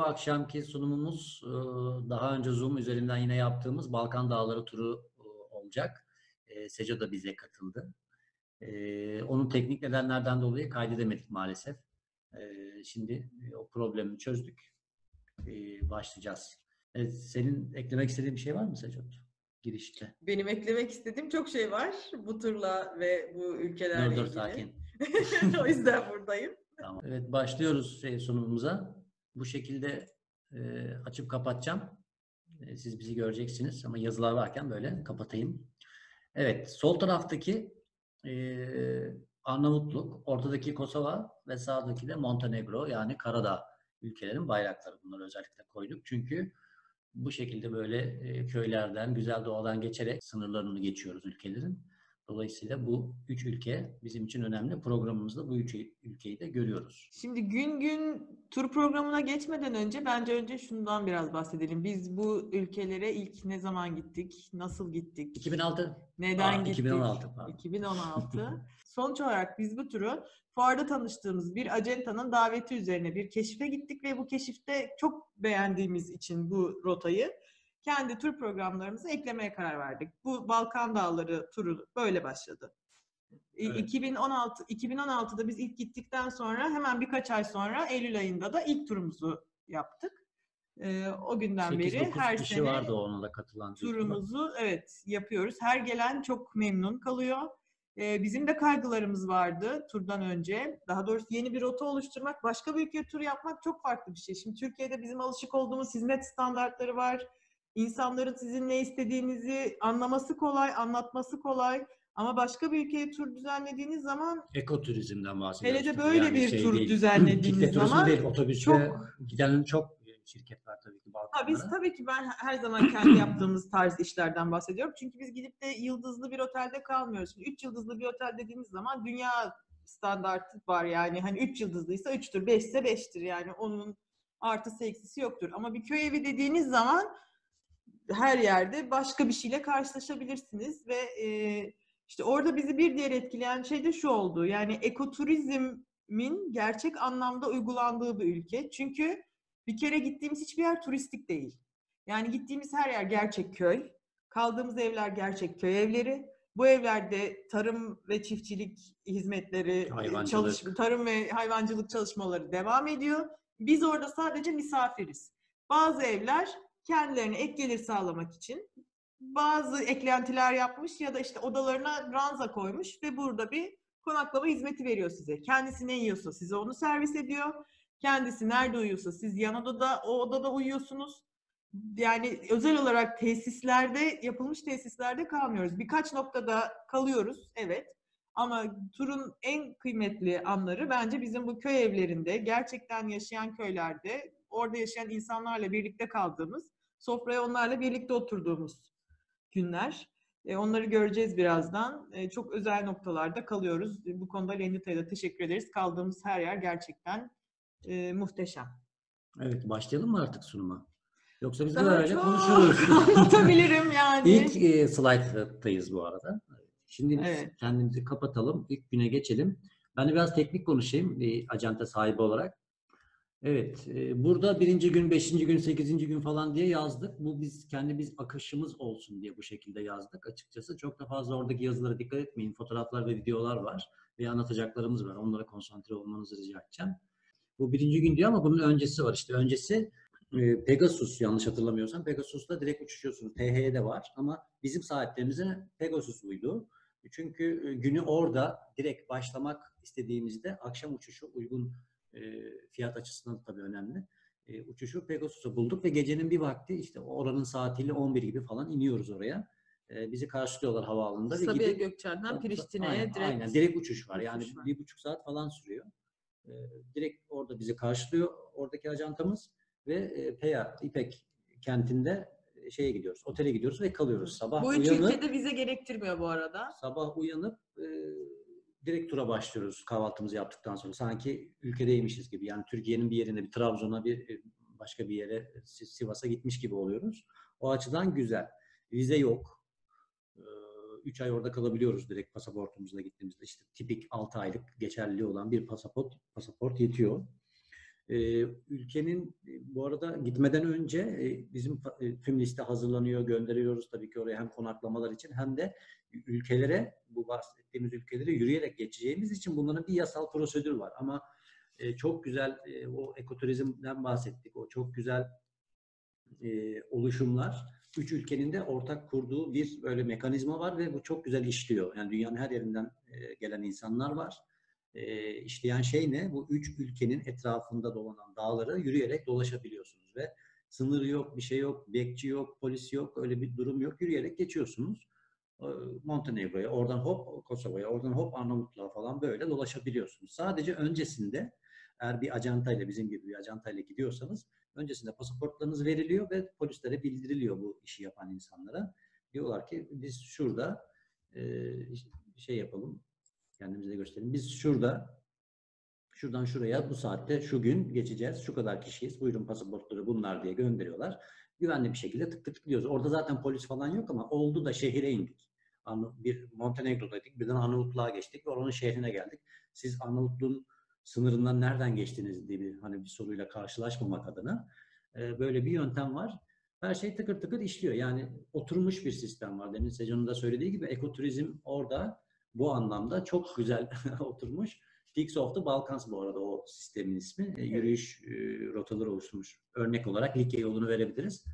akşamki sunumumuz daha önce Zoom üzerinden yine yaptığımız Balkan Dağları turu olacak. Seco da bize katıldı. Onun teknik nedenlerden dolayı kaydedemedik maalesef. Şimdi o problemi çözdük. Başlayacağız. Senin eklemek istediğin bir şey var mı Seco? Girişte. Benim eklemek istediğim çok şey var bu turla ve bu ülkelerle Dur ilgili. sakin. O yüzden buradayım. Tamam. Evet, başlıyoruz sunumumuza. Bu şekilde açıp kapatacağım. Siz bizi göreceksiniz ama yazılar varken böyle kapatayım. Evet, sol taraftaki Arnavutluk, ortadaki Kosova ve sağdaki de Montenegro, yani Karadağ ülkelerin bayrakları. Bunları özellikle koyduk. Çünkü bu şekilde böyle köylerden, güzel doğadan geçerek sınırlarını geçiyoruz ülkelerin. Dolayısıyla bu üç ülke bizim için önemli. Programımızda bu üç ülkeyi de görüyoruz. Şimdi gün gün tur programına geçmeden önce bence şundan biraz bahsedelim. Biz bu ülkelere ilk ne zaman gittik? Nasıl gittik? 2006. Neden gittik? 2016. Pardon. 2016. Sonuç olarak biz bu turu fuarda tanıştığımız bir acentanın daveti üzerine bir keşife gittik ve bu keşifte çok beğendiğimiz için bu rotayı kendi tur programlarımıza eklemeye karar verdik. Bu Balkan Dağları turu böyle başladı. Evet. 2016'da biz ilk gittikten sonra hemen birkaç ay sonra Eylül ayında da ilk turumuzu yaptık. O günden beri her kişi sene vardı ona da katılan turumuzu yapıyoruz. Her gelen çok memnun kalıyor. Bizim de kaygılarımız vardı turdan önce. Daha doğrusu yeni bir rota oluşturmak, başka bir ülke turu yapmak çok farklı bir şey. Şimdi Türkiye'de bizim alışık olduğumuz hizmet standartları var. İnsanların sizin ne istediğinizi anlaması kolay, anlatması kolay. Ama başka bir ülkeye tur düzenlediğiniz zaman ekoturizmden bahsediyoruz. Hele de böyle yani bir tur değil. düzenlediğiniz zaman değil, otobüste giden çok şirket var tabii ki Balkanlara. Biz tabii ki ben her zaman kendi yaptığımız tarz işlerden bahsediyorum. Çünkü biz gidip de yıldızlı bir otelde kalmıyoruz. Şimdi 3 yıldızlı bir otel dediğimiz zaman dünya standartı var yani. Hani 3 yıldızlıysa 3'tür, 5 ise 5'tir yani. Onun artısı eksisi yoktur. Ama bir köy evi dediğiniz zaman her yerde başka bir şeyle karşılaşabilirsiniz ve işte orada bizi bir diğer etkileyen şey de şu oldu. Yani ekoturizmin gerçek anlamda uygulandığı bir ülke. Çünkü bir kere gittiğimiz hiçbir yer turistik değil. Yani gittiğimiz her yer gerçek köy. Kaldığımız evler gerçek köy evleri. Bu evlerde tarım ve çiftçilik hizmetleri, tarım ve hayvancılık çalışmaları devam ediyor. Biz orada sadece misafiriz. Bazı evler kendilerine ek gelir sağlamak için bazı eklentiler yapmış ya da işte odalarına ranza koymuş ve burada bir konaklama hizmeti veriyor size. Kendisi ne yiyorsa size onu servis ediyor. Kendisi nerede uyuyorsa siz yan odada, o odada uyuyorsunuz. Yani özel olarak yapılmış tesislerde kalmıyoruz. Birkaç noktada kalıyoruz, evet. Ama turun en kıymetli anları bence bizim bu köy evlerinde, gerçekten yaşayan köylerde, orada yaşayan insanlarla birlikte kaldığımız, sofraya onlarla birlikte oturduğumuz günler. Onları göreceğiz birazdan. Çok özel noktalarda kalıyoruz. Bu konuda Lendita'ya da teşekkür ederiz. Kaldığımız her yer gerçekten muhteşem. Evet, başlayalım mı artık sunuma? Yoksa biz daha böyle konuşuruz. Anlatabilirim yani. İlk slayttayız bu arada. Şimdi biz kendimizi kapatalım. İlk güne geçelim. Ben de biraz teknik konuşayım bir acente sahibi olarak. Evet, burada 1. gün, 5. gün, 8. gün falan diye yazdık. Bu biz akışımız olsun diye bu şekilde yazdık. Açıkçası çok da fazla oradaki yazılara dikkat etmeyin. Fotoğraflar ve videolar var ve anlatacaklarımız var. Onlara konsantre olmanızı rica edeceğim. Bu 1. gün diyor ama bunun öncesi var. İşte öncesi Pegasus, yanlış hatırlamıyorsam. Pegasus'ta direkt uçuşuyorsunuz. TH'ye de var ama bizim saatlerimize Pegasus uydu. Çünkü günü orada direkt başlamak istediğimizde akşam uçuşu uygun, fiyat açısından tabii önemli. Uçuşu Pegasus'u bulduk ve gecenin bir vakti işte oranın saatiyle 11 gibi falan iniyoruz oraya. Bizi karşılıyorlar havaalanında. Sabiha Gökçen'den Priştine'ye direkt uçuş var. Yani 1,5 saat falan sürüyor. Direkt orada bizi karşılıyor oradaki ajantamız ve Peya, İpek kentinde gidiyoruz. Otele gidiyoruz ve kalıyoruz. Sabah bu üç ülkede vize gerektirmiyor bu arada. Sabah uyanıp direkt tura başlıyoruz kahvaltımızı yaptıktan sonra. Sanki ülkedeymişiz gibi. Yani Türkiye'nin bir yerine, bir Trabzon'a, bir başka bir yere, Sivas'a gitmiş gibi oluyoruz. O açıdan güzel. Vize yok. 3 ay orada kalabiliyoruz direkt pasaportumuzla gittiğimizde. İşte tipik 6 aylık geçerliliği olan bir pasaport yetiyor. Ülkenin bu arada gitmeden önce bizim tüm liste hazırlanıyor, gönderiyoruz tabii ki oraya hem konaklamalar için hem de ülkelere, bu bahsettiğimiz ülkelere yürüyerek geçeceğimiz için bunların bir yasal prosedür var. Ama çok güzel o ekoturizmden bahsettik. O çok güzel oluşumlar. 3 ülkenin de ortak kurduğu bir böyle mekanizma var ve bu çok güzel işliyor. Yani dünyanın her yerinden gelen insanlar var. İşleyen şey ne? Bu 3 ülkenin etrafında dolanan dağları yürüyerek dolaşabiliyorsunuz ve sınır yok, bir şey yok, bekçi yok, polis yok, öyle bir durum yok. Yürüyerek geçiyorsunuz. Montenegro'ya, oradan hop Kosova'ya, oradan hop Arnavutluğa falan böyle dolaşabiliyorsunuz. Sadece öncesinde eğer bir acantayla, bizim gibi bir acantayla gidiyorsanız öncesinde pasaportlarınız veriliyor ve polislere bildiriliyor bu işi yapan insanlara. Diyorlar ki biz şurada şey yapalım, kendimize de gösterelim. Biz şuradan şuraya bu saatte şu gün geçeceğiz. Şu kadar kişiyiz. Buyurun pasaportları bunlar diye gönderiyorlar. Güvenli bir şekilde tık tık tıklıyoruz. Orada zaten polis falan yok ama oldu da şehire indik. Bir Montenegro'daydık. Birden Arnavutluğa geçtik ve oranın şehrine geldik. Siz Arnavutluğun sınırından nereden geçtiniz diye bir soruyla karşılaşmamak adına böyle bir yöntem var. Her şey tıkır tıkır işliyor. Yani oturmuş bir sistem var. Demin Secan'ın da söylediği gibi ekoturizm orada bu anlamda çok güzel oturmuş. Peaks of the Balkans bu arada o sistemin ismi. Yürüyüş rotaları oluşturmuş. Örnek olarak Likya yolunu verebiliriz.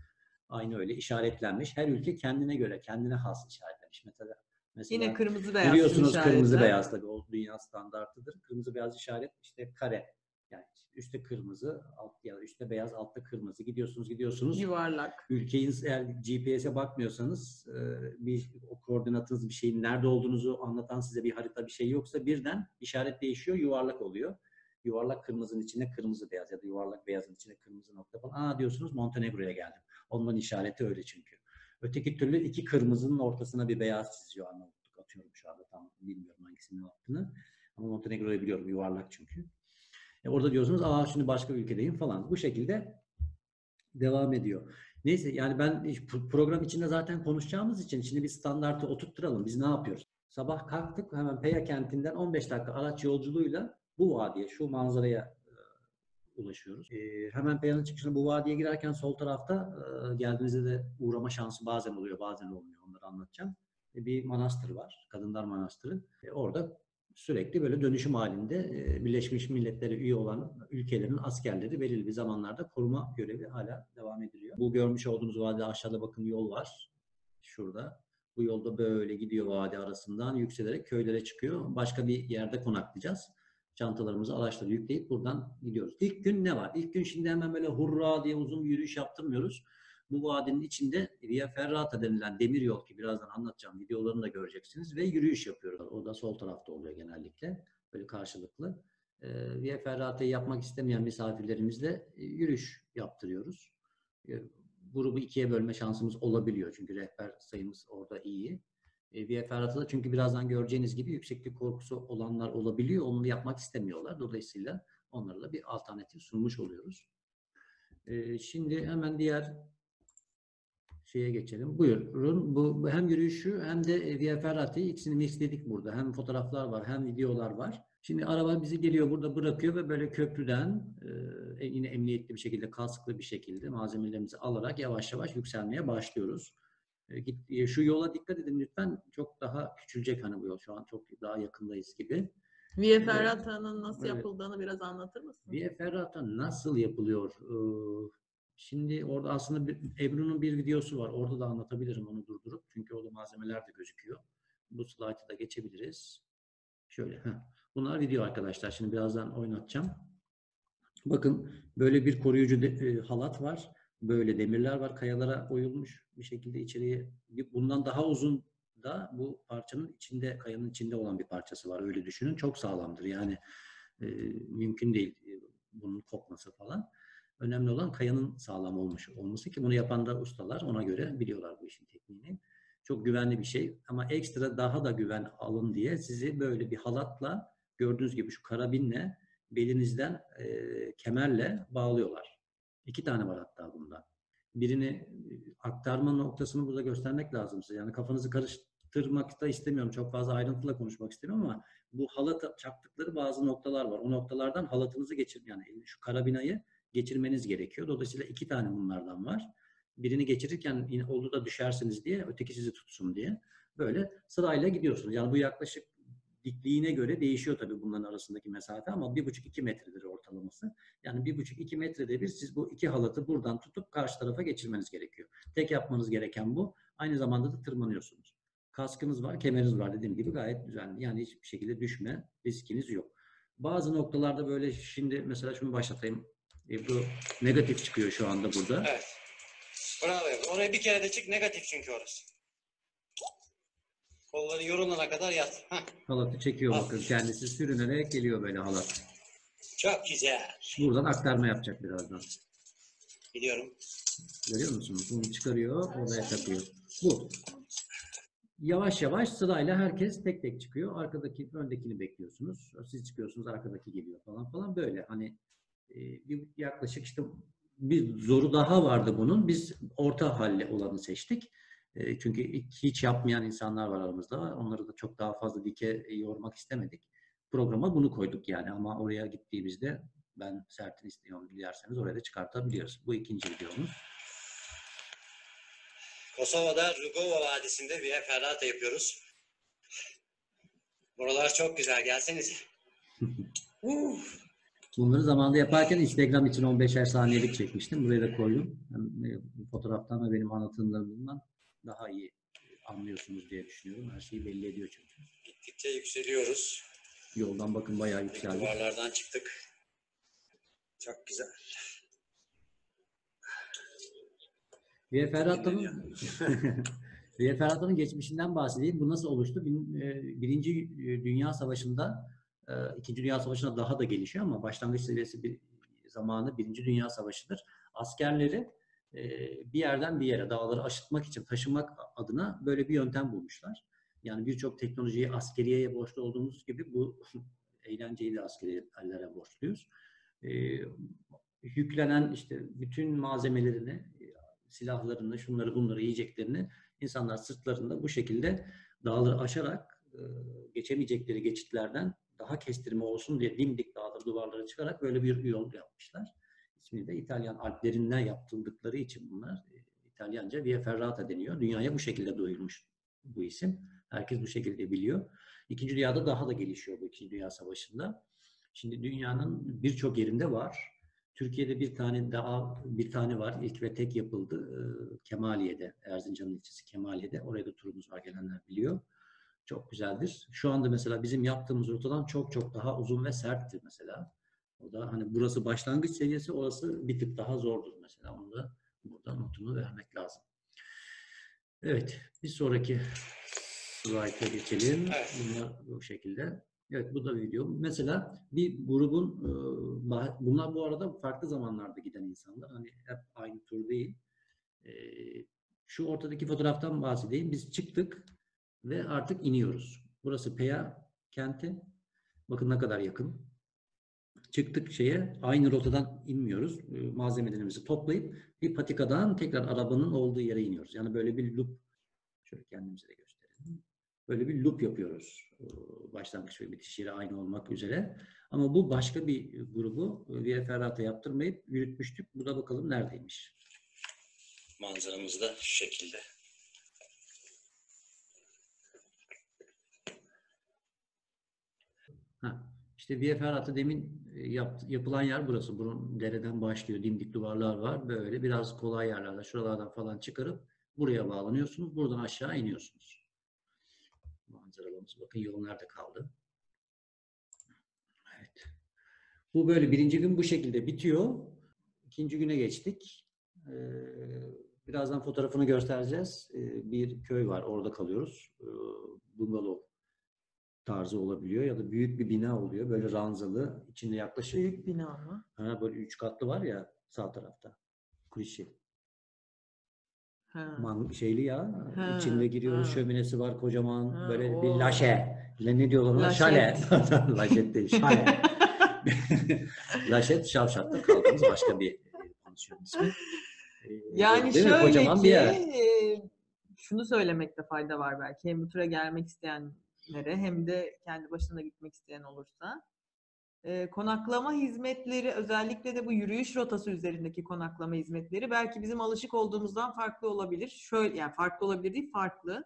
Aynı öyle işaretlenmiş. Her ülke kendine göre, kendine has işaretlenmiş. Mesela Yine kırmızı beyaz görüyorsunuz kırmızı işaretler. beyaz tabii o dünya standartıdır. Kırmızı beyaz işaret işte kare. Yani üstte kırmızı, alt ya da üstte beyaz, altta kırmızı. Gidiyorsunuz. Yuvarlak. Ülkeyiz eğer GPS'e bakmıyorsanız o koordinatınız bir şeyin nerede olduğunuzu anlatan size bir harita bir şey yoksa birden işaret değişiyor, yuvarlak oluyor. Yuvarlak kırmızının içine kırmızı beyaz ya da yuvarlak beyazın içine kırmızı nokta falan. Aa diyorsunuz Montenegro'ya geldim. Onların işareti öyle çünkü. Öteki türlü iki kırmızının ortasına bir beyaz çiziyor Arnavutluk. Atıyorum şu anda tam bilmiyorum hangisinin yaptığını. Ama Montenegro'yu biliyorum yuvarlak çünkü. Orada diyorsunuz aa şimdi başka ülkedeyim falan. Bu şekilde devam ediyor. Neyse yani ben program içinde zaten konuşacağımız için şimdi bir standartı oturtturalım. Biz ne yapıyoruz? Sabah kalktık hemen Peya kentinden 15 dakika araç yolculuğuyla bu vadiye, şu manzaraya ulaşıyoruz. Hemen Peya'nın çıkışına bu vadiye girerken sol tarafta geldiğinizde de uğrama şansı bazen oluyor, bazen olmuyor. Onları anlatacağım. Bir manastır var, Kadınlar Manastırı. Orada sürekli böyle dönüşüm halinde Birleşmiş Milletler'e üye olan ülkelerin askerleri belirli bir zamanlarda koruma görevi hala devam ediliyor. Bu görmüş olduğunuz vadide aşağıda bakın yol var. Şurada. Bu yolda böyle gidiyor vadi arasından yükselerek köylere çıkıyor. Başka bir yerde konaklayacağız. Çantalarımızı araçlara yükleyip buradan gidiyoruz. İlk gün ne var? İlk gün şimdi hemen böyle hurra diye uzun bir yürüyüş yaptırmıyoruz. Bu vadinin içinde Via Ferrata denilen demir yol ki birazdan anlatacağım videolarını da göreceksiniz ve yürüyüş yapıyoruz. O da sol tarafta oluyor genellikle. Böyle karşılıklı. Via Ferrata'yı yapmak istemeyen misafirlerimizle yürüyüş yaptırıyoruz. Grubu ikiye bölme şansımız olabiliyor. Çünkü rehber sayımız orada iyi. Via Ferrata'da çünkü birazdan göreceğiniz gibi yükseklik korkusu olanlar olabiliyor. Onu yapmak istemiyorlar. Dolayısıyla onlara da bir alternatif sunmuş oluyoruz. Şimdi hemen diğer şeye geçelim. Buyurun. Bu hem yürüyüşü hem de Via Ferrata'yı ikisini mixledik burada. Hem fotoğraflar var hem videolar var. Şimdi araba bizi geliyor burada bırakıyor ve böyle köprüden yine emniyetli bir şekilde, kasklı bir şekilde malzemelerimizi alarak yavaş yavaş yükselmeye başlıyoruz. Şu yola dikkat edin lütfen. Çok daha küçülecek hani bu yol. Şu an çok daha yakındayız gibi. Via Ferrata'nın nasıl yapıldığını biraz anlatır mısın? Via Ferrata nasıl yapılıyor? Şimdi orada aslında Ebru'nun bir videosu var. Orada da anlatabilirim onu durdurup. Çünkü orada malzemeler de gözüküyor. Bu slaytı da geçebiliriz. Şöyle. Bunlar video arkadaşlar. Şimdi birazdan oynatacağım. Bakın böyle bir koruyucu halat var. Böyle demirler var. Kayalara oyulmuş bir şekilde içeriye. Bundan daha uzun da bu parçanın içinde, kayanın içinde olan bir parçası var. Öyle düşünün. Çok sağlamdır. Yani mümkün değil bunun kopması falan. Önemli olan kayanın sağlam olması ki bunu yapan da ustalar ona göre biliyorlar bu işin tekniğini. Çok güvenli bir şey ama ekstra daha da güven alın diye sizi böyle bir halatla gördüğünüz gibi şu karabinle belinizden kemerle bağlıyorlar. 2 tane var hatta bunda. Birini aktarma noktasını burada göstermek lazım size. Yani kafanızı anlattırmak da istemiyorum. Çok fazla ayrıntıla konuşmak istemiyorum ama bu halat çaktıkları bazı noktalar var. O noktalardan halatınızı yani şu karabinayı geçirmeniz gerekiyor. Dolayısıyla 2 tane bunlardan var. Birini geçirirken olur da düşersiniz diye, öteki sizi tutsun diye. Böyle sırayla gidiyorsunuz. Yani bu yaklaşık dikliğine göre değişiyor tabii bunların arasındaki mesafe ama 1,5-2 metredir ortalaması. Yani 1,5-2 metrede bir siz bu 2 halatı buradan tutup karşı tarafa geçirmeniz gerekiyor. Tek yapmanız gereken bu. Aynı zamanda da tırmanıyorsunuz. Kaskınız var, kemeriniz var dediğim gibi gayet düzenli. Yani hiçbir şekilde düşme riskiniz yok. Bazı noktalarda böyle şimdi mesela şunu başlatayım. Bu negatif çıkıyor şu anda burada. Evet. Bravo. Oraya bir kere de çık, negatif çünkü orası. Kolları yorulana kadar yat. Heh. Halatı çekiyor bakın. Kendisi sürünerek geliyor böyle halat. Çok güzel. Buradan aktarma yapacak birazdan. Gidiyorum. Görüyor musunuz? Bunu çıkarıyor, oraya takıyor. Bu. Yavaş yavaş sırayla herkes tek tek çıkıyor. Arkadaki, öndekini bekliyorsunuz. Siz çıkıyorsunuz, arkadaki geliyor falan falan böyle. Hani yaklaşık işte bir zoru daha vardı bunun. Biz orta halli olanı seçtik. Çünkü hiç yapmayan insanlar var aramızda. Onları da çok daha fazla dike yormak istemedik. Programa bunu koyduk yani ama oraya gittiğimizde ben sertini istiyorum dilerseniz oraya da çıkartabiliyoruz. Bu ikinci videomuz. Kosova'da Rugova Vadisi'nde bir ferrata yapıyoruz. Buralar çok güzel. Gelsenize. Bunları zamanında yaparken Instagram için 15'er saniyelik çekmiştim. Buraya da koydum. Fotoğraftan ve benim anlatımlarımdan daha iyi anlıyorsunuz diye düşünüyorum. Her şeyi belli ediyor çünkü. Gittikçe yükseliyoruz. Yoldan bakın bayağı yükseldi. Duvarlardan çıktık. Çok güzel. Viye Ferhat'ın geçmişinden bahsedeyim. Bu nasıl oluştu? Birinci Dünya Savaşı'nda, İkinci Dünya Savaşı'na daha da gelişiyor ama başlangıç seviyesi bir zamanı Birinci Dünya Savaşı'dır. Askerleri bir yerden bir yere dağları aşıtmak için taşımak adına böyle bir yöntem bulmuşlar. Yani birçok teknolojiyi askeriyeye borçlu olduğumuz gibi bu eğlenceyi de askeriyelere borçluyuz. Yüklenen işte bütün malzemelerini, silahlarını, şunları bunları, yiyeceklerini insanlar sırtlarında bu şekilde dağları aşarak geçemeyecekleri geçitlerden daha kestirme olsun diye dimdik dağları, duvarlara çıkarak böyle bir yol yapmışlar. İsmini de İtalyan Alplerinden yaptırdıkları için bunlar İtalyanca Via Ferrata deniyor. Dünyaya bu şekilde duyulmuş bu isim. Herkes bu şekilde biliyor. İkinci Dünya'da daha da gelişiyor bu İkinci Dünya Savaşı'nda. Şimdi dünyanın birçok yerinde var. Türkiye'de bir tane var. İlk ve tek yapıldı. Kemaliye'de, Erzincan'ın ilçesi Kemaliye'de. Oraya da turumuz var, gelenler biliyor. Çok güzeldir. Şu anda mesela bizim yaptığımız rotadan çok çok daha uzun ve serttir mesela. O da hani burası başlangıç seviyesi, orası bir tık daha zordur mesela. Onu da burada notunu vermek lazım. Evet, bir sonraki slayta geçelim. Evet. Bunlar bu şekilde. Evet, bu da video. Mesela bir grubun, bunlar bu arada farklı zamanlarda giden insanlar. Hani hep aynı tur değil. Şu ortadaki fotoğraftan bahsedeyim. Biz çıktık ve artık iniyoruz. Burası Peya kenti. Bakın ne kadar yakın. Çıktık aynı rotadan inmiyoruz. Malzemelerimizi toplayıp bir patikadan tekrar arabanın olduğu yere iniyoruz. Yani böyle bir loop, şöyle kendimize de gösterelim. Böyle bir loop yapıyoruz. Başlangıç ve bitiş yeri aynı olmak üzere. Ama bu başka bir grubu Via Ferrata yaptırmayıp yürütmüştük. Bu da bakalım neredeymiş. Manzaramız da şu şekilde. İşte Via Ferrata demin yapılan yer burası. Bunun dereden başlıyor. Dimdik duvarlar var. Böyle biraz kolay yerlerde, şuralardan falan çıkarıp buraya bağlanıyorsunuz. Buradan aşağı iniyorsunuz. Manzaralarımız. Bakın yol nerede kaldı. Evet. Bu böyle birinci gün bu şekilde bitiyor. İkinci güne geçtik. Birazdan fotoğrafını göstereceğiz. Bir köy var. Orada kalıyoruz. Bungalov tarzı olabiliyor ya da büyük bir bina oluyor. Böyle ranzalı. İçinde yaklaşık... Büyük bina mı? Böyle 3 katlı var ya sağ tarafta. Kulişi. Şeyli ya. İçinde giriyoruz. Şöminesi var kocaman. Böyle bir laşe. Ne diyorlar ona? Şale. Laşet değil. Şale. Laşet, Şavşat'ta kaldığımız başka bir pansiyon ismi. Yani şöyle kocaman ki, bir yer. şunu söylemekte fayda var belki. Hem bu tura gelmek isteyenlere hem de kendi başına gitmek isteyen olursa. Konaklama hizmetleri, özellikle de bu yürüyüş rotası üzerindeki konaklama hizmetleri belki bizim alışık olduğumuzdan farklı olabilir. Şöyle, yani farklı olabilir değil, farklı.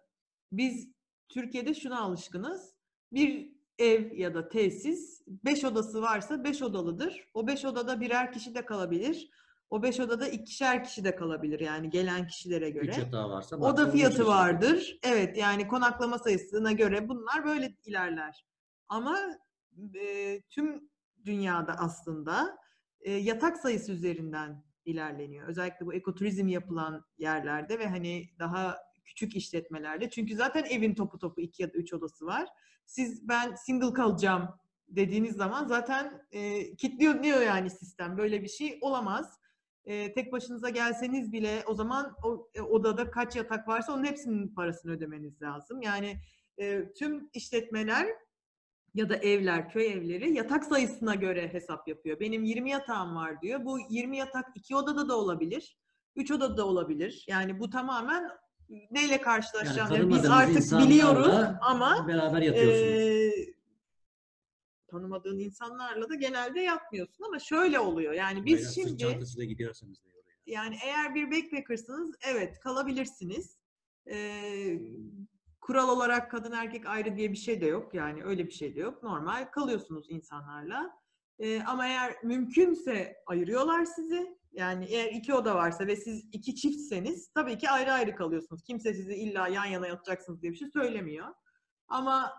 Biz Türkiye'de şuna alışkınız. Bir ev ya da tesis 5 odası varsa 5 odalıdır. O 5 odada birer kişi de kalabilir. O 5 odada 2'şer kişi de kalabilir yani gelen kişilere göre. 3 yatağı varsa Oda maksimum üç fiyatı kişi. vardır. Evet, yani konaklama sayısına göre bunlar böyle ilerler. Ama tüm dünyada aslında yatak sayısı üzerinden ilerleniyor. Özellikle bu ekoturizm yapılan yerlerde ve hani daha küçük işletmelerde. Çünkü zaten evin topu 2 ya da 3 odası var. Siz ben single kalacağım dediğiniz zaman zaten kilitliyor yani sistem. Böyle bir şey olamaz. Tek başınıza gelseniz bile o zaman o odada kaç yatak varsa onun hepsinin parasını ödemeniz lazım. Yani tüm işletmeler ya da evler, köy evleri yatak sayısına göre hesap yapıyor. Benim 20 yatağım var diyor. Bu 20 yatak 2 odada da olabilir, 3 odada da olabilir. Yani bu tamamen neyle karşılaşacağım Yani diyor. Biz tanımadığınız artık biliyoruz insanlarla ama beraber yatıyorsunuz. tanımadığın insanlarla da genelde yatmıyorsun ama şöyle oluyor. Yani Veya biz sırt şimdi çantasıyla gidiyorsanız da oraya. yani eğer bir backpackersınız evet kalabilirsiniz. Kural olarak kadın erkek ayrı diye bir şey de yok. Yani öyle bir şey de yok. Normal kalıyorsunuz insanlarla. Ama eğer mümkünse ayırıyorlar sizi. Yani eğer 2 oda varsa ve siz 2 çiftseniz tabii ki ayrı ayrı kalıyorsunuz. Kimse sizi illa yan yana yatacaksınız diye bir şey söylemiyor. Ama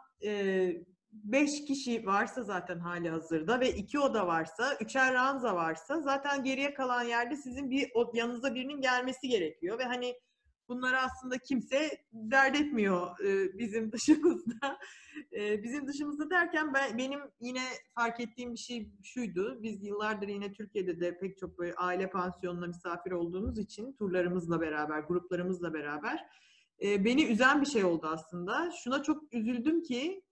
5 kişi varsa zaten hali hazırda ve 2 oda varsa, 3'er ranza varsa zaten geriye kalan yerde sizin yanınıza birinin gelmesi gerekiyor ve hani bunları aslında kimse dert etmiyor bizim dışımızda. Bizim dışımızda derken benim yine fark ettiğim bir şey şuydu. Biz yıllardır yine Türkiye'de de pek çok böyle aile pansiyonuna misafir olduğumuz için turlarımızla beraber, gruplarımızla beraber beni üzen bir şey oldu aslında. Şuna çok üzüldüm ki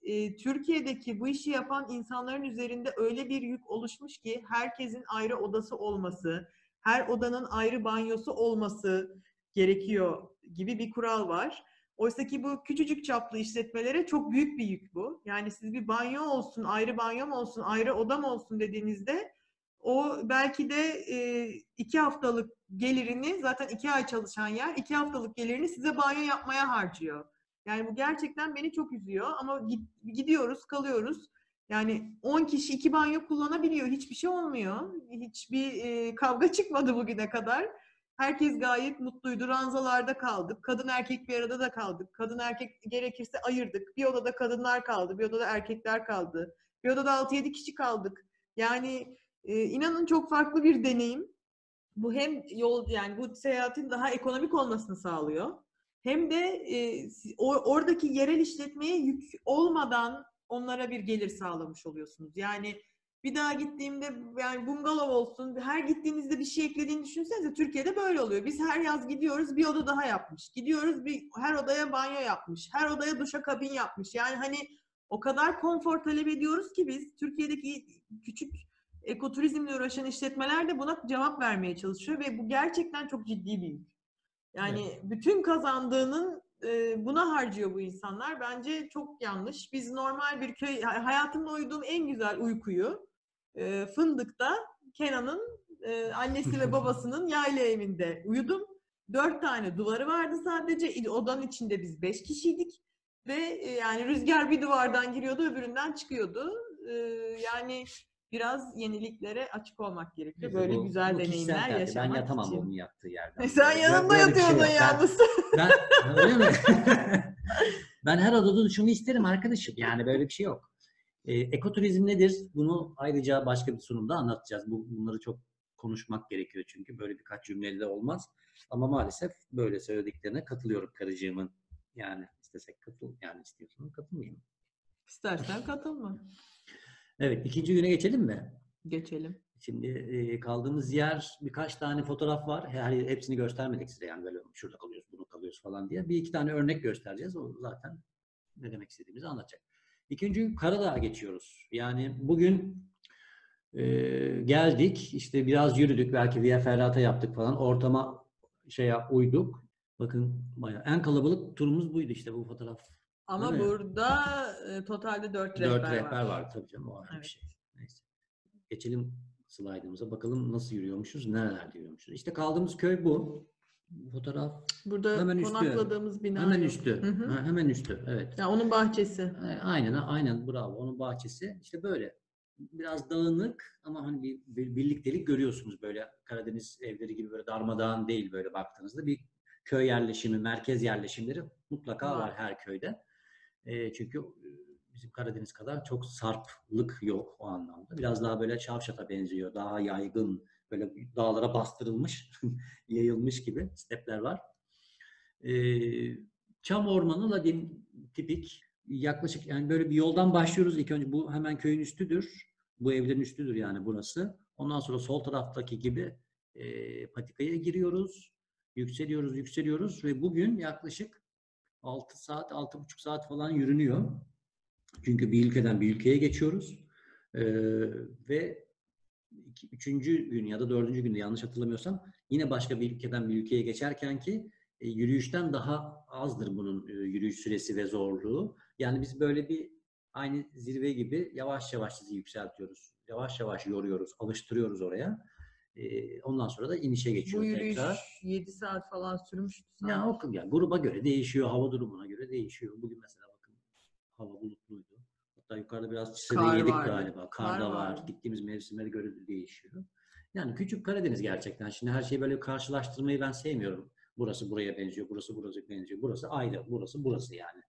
Türkiye'deki bu işi yapan insanların üzerinde öyle bir yük oluşmuş ki herkesin ayrı odası olması, her odanın ayrı banyosu olması gerekiyor gibi bir kural var. Oysa ki bu küçücük çaplı işletmelere çok büyük bir yük bu. Yani siz bir banyo olsun, ayrı banyom olsun, ayrı odam olsun dediğinizde o belki de 2 haftalık gelirini, zaten 2 ay çalışan yer 2 haftalık gelirini size banyo yapmaya harcıyor. Yani bu gerçekten beni çok üzüyor ama gidiyoruz, kalıyoruz. Yani 10 kişi 2 banyo kullanabiliyor. Hiçbir şey olmuyor. Hiçbir kavga çıkmadı bugüne kadar. Herkes gayet mutluydu. Ranzalarda kaldık. Kadın erkek bir arada da kaldık. Kadın erkek gerekirse ayırdık. Bir odada kadınlar kaldı. Bir odada erkekler kaldı. Bir odada 6-7 kişi kaldık. Yani inanın çok farklı bir deneyim. Bu hem yani bu seyahatin daha ekonomik olmasını sağlıyor. Hem de oradaki yerel işletmeye yük olmadan onlara bir gelir sağlamış oluyorsunuz. Yani bir daha gittiğimde yani bungalov olsun, her gittiğinizde bir şey eklediğini düşünsenize Türkiye'de böyle oluyor. Biz her yaz gidiyoruz bir oda daha yapmış. Gidiyoruz her odaya banyo yapmış. Her odaya duşakabin yapmış. Yani hani o kadar konfor talep ediyoruz ki biz Türkiye'deki küçük ekoturizmle uğraşan işletmeler de buna cevap vermeye çalışıyor ve bu gerçekten çok ciddi bir yük. Yani evet. Bütün kazandığının buna harcıyor bu insanlar. Bence çok yanlış. Biz normal bir köy, hayatımda uyuduğum en güzel uykuyu Fındık'ta Kenan'ın annesi ve babasının yayla evinde uyudum. 4 tane duvarı vardı sadece. Odanın içinde biz 5 kişiydik. Ve yani rüzgar bir duvardan giriyordu, öbüründen çıkıyordu. Yani biraz yeniliklere açık olmak gerekiyor. Böyle güzel deneyimler yaşamak ben yatamam için. onun yattığı yerden. Sen yanında yatıyordun şey yalnız. Öyle mi? Ben her odada şunu isterim arkadaşım. Yani böyle bir şey yok. Ekoturizm nedir? Bunu ayrıca başka bir sunumda anlatacağız. Bunları çok konuşmak gerekiyor çünkü böyle birkaç cümleyle olmaz. Ama maalesef böyle söylediklerine katılıyorum karıcığımın. Yani istesek yani istiyorsan katılmayayım. İstersen katılma. Evet, ikinci güne geçelim mi? Geçelim. Şimdi kaldığımız yer birkaç tane fotoğraf var. Hepsini göstermedik size yani böyle şurada kalıyoruz, burada kalıyoruz falan diye. Bir iki tane örnek göstereceğiz. O zaten ne demek istediğimizi anlatacak. İkinci gün Karadağ'a geçiyoruz. Yani bugün geldik, işte biraz yürüdük, belki Via Ferrata yaptık falan. Ortama uyduk. Bakın bayağı. En kalabalık turumuz buydu işte bu fotoğraf. Ama Değil mi? burada totalde 4 4 rehber rehber var. var tabii canım. O ayrı bir Evet. şey. Neyse. Geçelim slaytımıza. Bakalım nasıl yürüyormuşuz, nerelerde yürüyormuşuz. İşte kaldığımız köy bu. Fotoğraf Burada hemen üstü. konakladığımız bina Hemen yok. üstü. Hı hı. Ha, hemen üstü. Evet. Ya onun bahçesi. Aynen bravo. Onun bahçesi. İşte böyle. Biraz dağınık ama hani bir birliktelik görüyorsunuz böyle Karadeniz evleri gibi böyle darmadağın değil böyle baktığınızda bir köy yerleşimi, merkez yerleşimleri mutlaka var her köyde. Çünkü bizim Karadeniz kadar çok sarplık yok o anlamda. Biraz daha böyle Şavşat'a benziyor. Daha yaygın, böyle dağlara bastırılmış, yayılmış gibi stepler var. Çam ormanı Ladin tipik. Yaklaşık yani böyle bir yoldan başlıyoruz ilk önce. Bu hemen köyün üstüdür. Bu evlerin üstüdür yani burası. Ondan sonra sol taraftaki gibi patikaya giriyoruz. Yükseliyoruz ve bugün yaklaşık 6 saat, 6,5 saat falan yürünüyor. Çünkü bir ülkeden bir ülkeye geçiyoruz. Ve üçüncü gün ya da dördüncü günde yanlış hatırlamıyorsam yine başka bir ülkeden bir ülkeye geçerken ki yürüyüşten daha azdır bunun yürüyüş süresi ve zorluğu. Yani biz böyle bir aynı zirve gibi yavaş yavaş sizi yükseltiyoruz. Yavaş yavaş yoruyoruz, alıştırıyoruz oraya. Ondan sonra da inişe geçiyor Bu yürüyüş tekrar. 7 saat falan sürmüştü. Ya yani gruba göre değişiyor, hava durumuna göre değişiyor. Bugün mesela bakın hava bulutluydu. Hatta yukarıda biraz çise de yedik vardı. galiba. Kar da var. Gittiğimiz mevsimlere göre de değişiyor. Yani küçük Karadeniz gerçekten. Şimdi her şeyi böyle karşılaştırmayı ben sevmiyorum. Burası buraya benziyor, burası buraya benziyor. Burası ayrı, burası yani.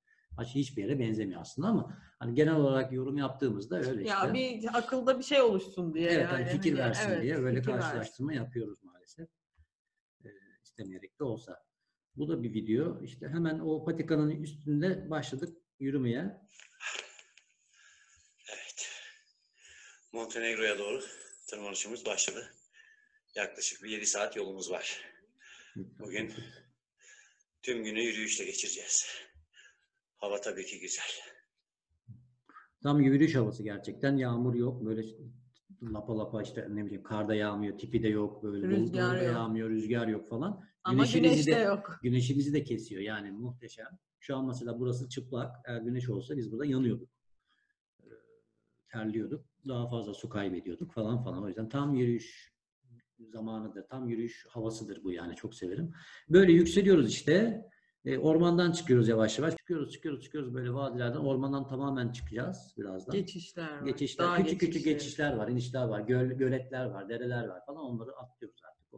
Hiçbir yere benzemiyor aslında ama hani genel olarak yorum yaptığımızda öyle işte. Ya bir akılda bir şey oluşsun diye. Evet, yani. hani fikir Hani, versin evet, diye böyle fikir karşılaştırma yapıyoruz maalesef. İstemeyerek de olsa. Bu da bir video. İşte hemen o patikanın üstünde başladık yürümeye. Evet. Montenegro'ya doğru tırmanışımız başladı. Yaklaşık bir 7 saat yolumuz var. Bugün tüm günü yürüyüşle geçireceğiz. Hava tabii ki güzel. Tam yürüyüş havası gerçekten. Yağmur yok. Böyle lapa lapa işte ne bileyim kar da yağmıyor, tipi de yok. Böyle Rüzgar dolu da yok. yağmıyor, rüzgar yok falan. Ama güneş de yok. Güneşimizi de kesiyor. Yani muhteşem. Şu an mesela burası çıplak. Eğer güneş olsa biz burada yanıyorduk. Terliyorduk. Daha fazla su kaybediyorduk falan falan. O yüzden tam yürüyüş zamanıdır. Tam yürüyüş havasıdır bu yani. Çok severim. Böyle yükseliyoruz işte. Ormandan çıkıyoruz yavaş yavaş. Çıkıyoruz böyle vadilerden. Ormandan tamamen çıkacağız birazdan. Geçişler var. Geçişler. Küçük geçişler var, inişler var, göletler var, dereler var falan. Onları atlıyoruz artık.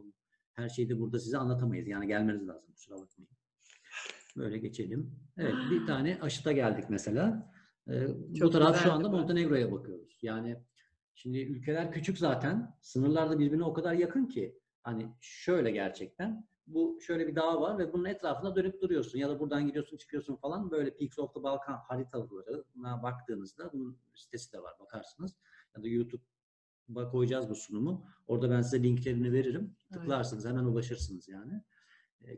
Her şeyi de burada size anlatamayız. Yani gelmeniz lazım. Kusura bakmayın. Böyle geçelim. Evet, bir tane aşıta geldik mesela. Bu taraf şu anda Montenegro'ya bakıyoruz. Yani şimdi ülkeler küçük zaten. Sınırlar da birbirine o kadar yakın ki. Hani şöyle gerçekten. Bu şöyle bir dağ var ve bunun etrafında dönüp duruyorsun. Ya da buradan gidiyorsun çıkıyorsun falan. Böyle Peaks of the Balkan haritalarına baktığınızda bunun sitesi de var. Bakarsınız. Ya da YouTube'a koyacağız bu sunumu. Orada ben size linklerini veririm. Tıklarsınız hemen ulaşırsınız yani.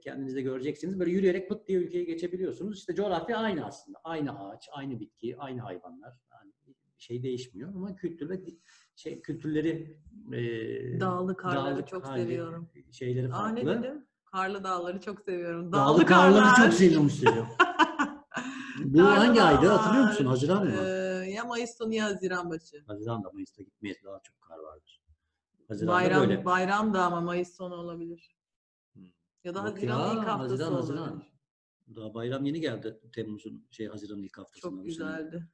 Kendiniz de göreceksiniz. Böyle yürüyerek pıt diye ülkeye geçebiliyorsunuz. İşte coğrafya aynı aslında. Aynı ağaç, aynı bitki, aynı hayvanlar. Yani bir şey değişmiyor ama kültür ve kültürleri dağlı karları çok seviyorum. Şeyleri farklı. Ne dedim? Karlı dağları çok seviyorum. Dağlı karları çok seviyormuş diyor. Bu hangi aydı hatırlıyor musun? Haziran mı? Ya Mayıs sonu ya Haziran başı. Haziran'da Mayıs'ta gitmeyiz. Daha çok kar vardır. Haziran'da böyle. Bayram da ama Mayıs sonu olabilir. Ya da Haziran'ın ilk haftası olabilir. Daha bayram yeni geldi. Haziran'ın ilk haftasında. Çok güzeldi.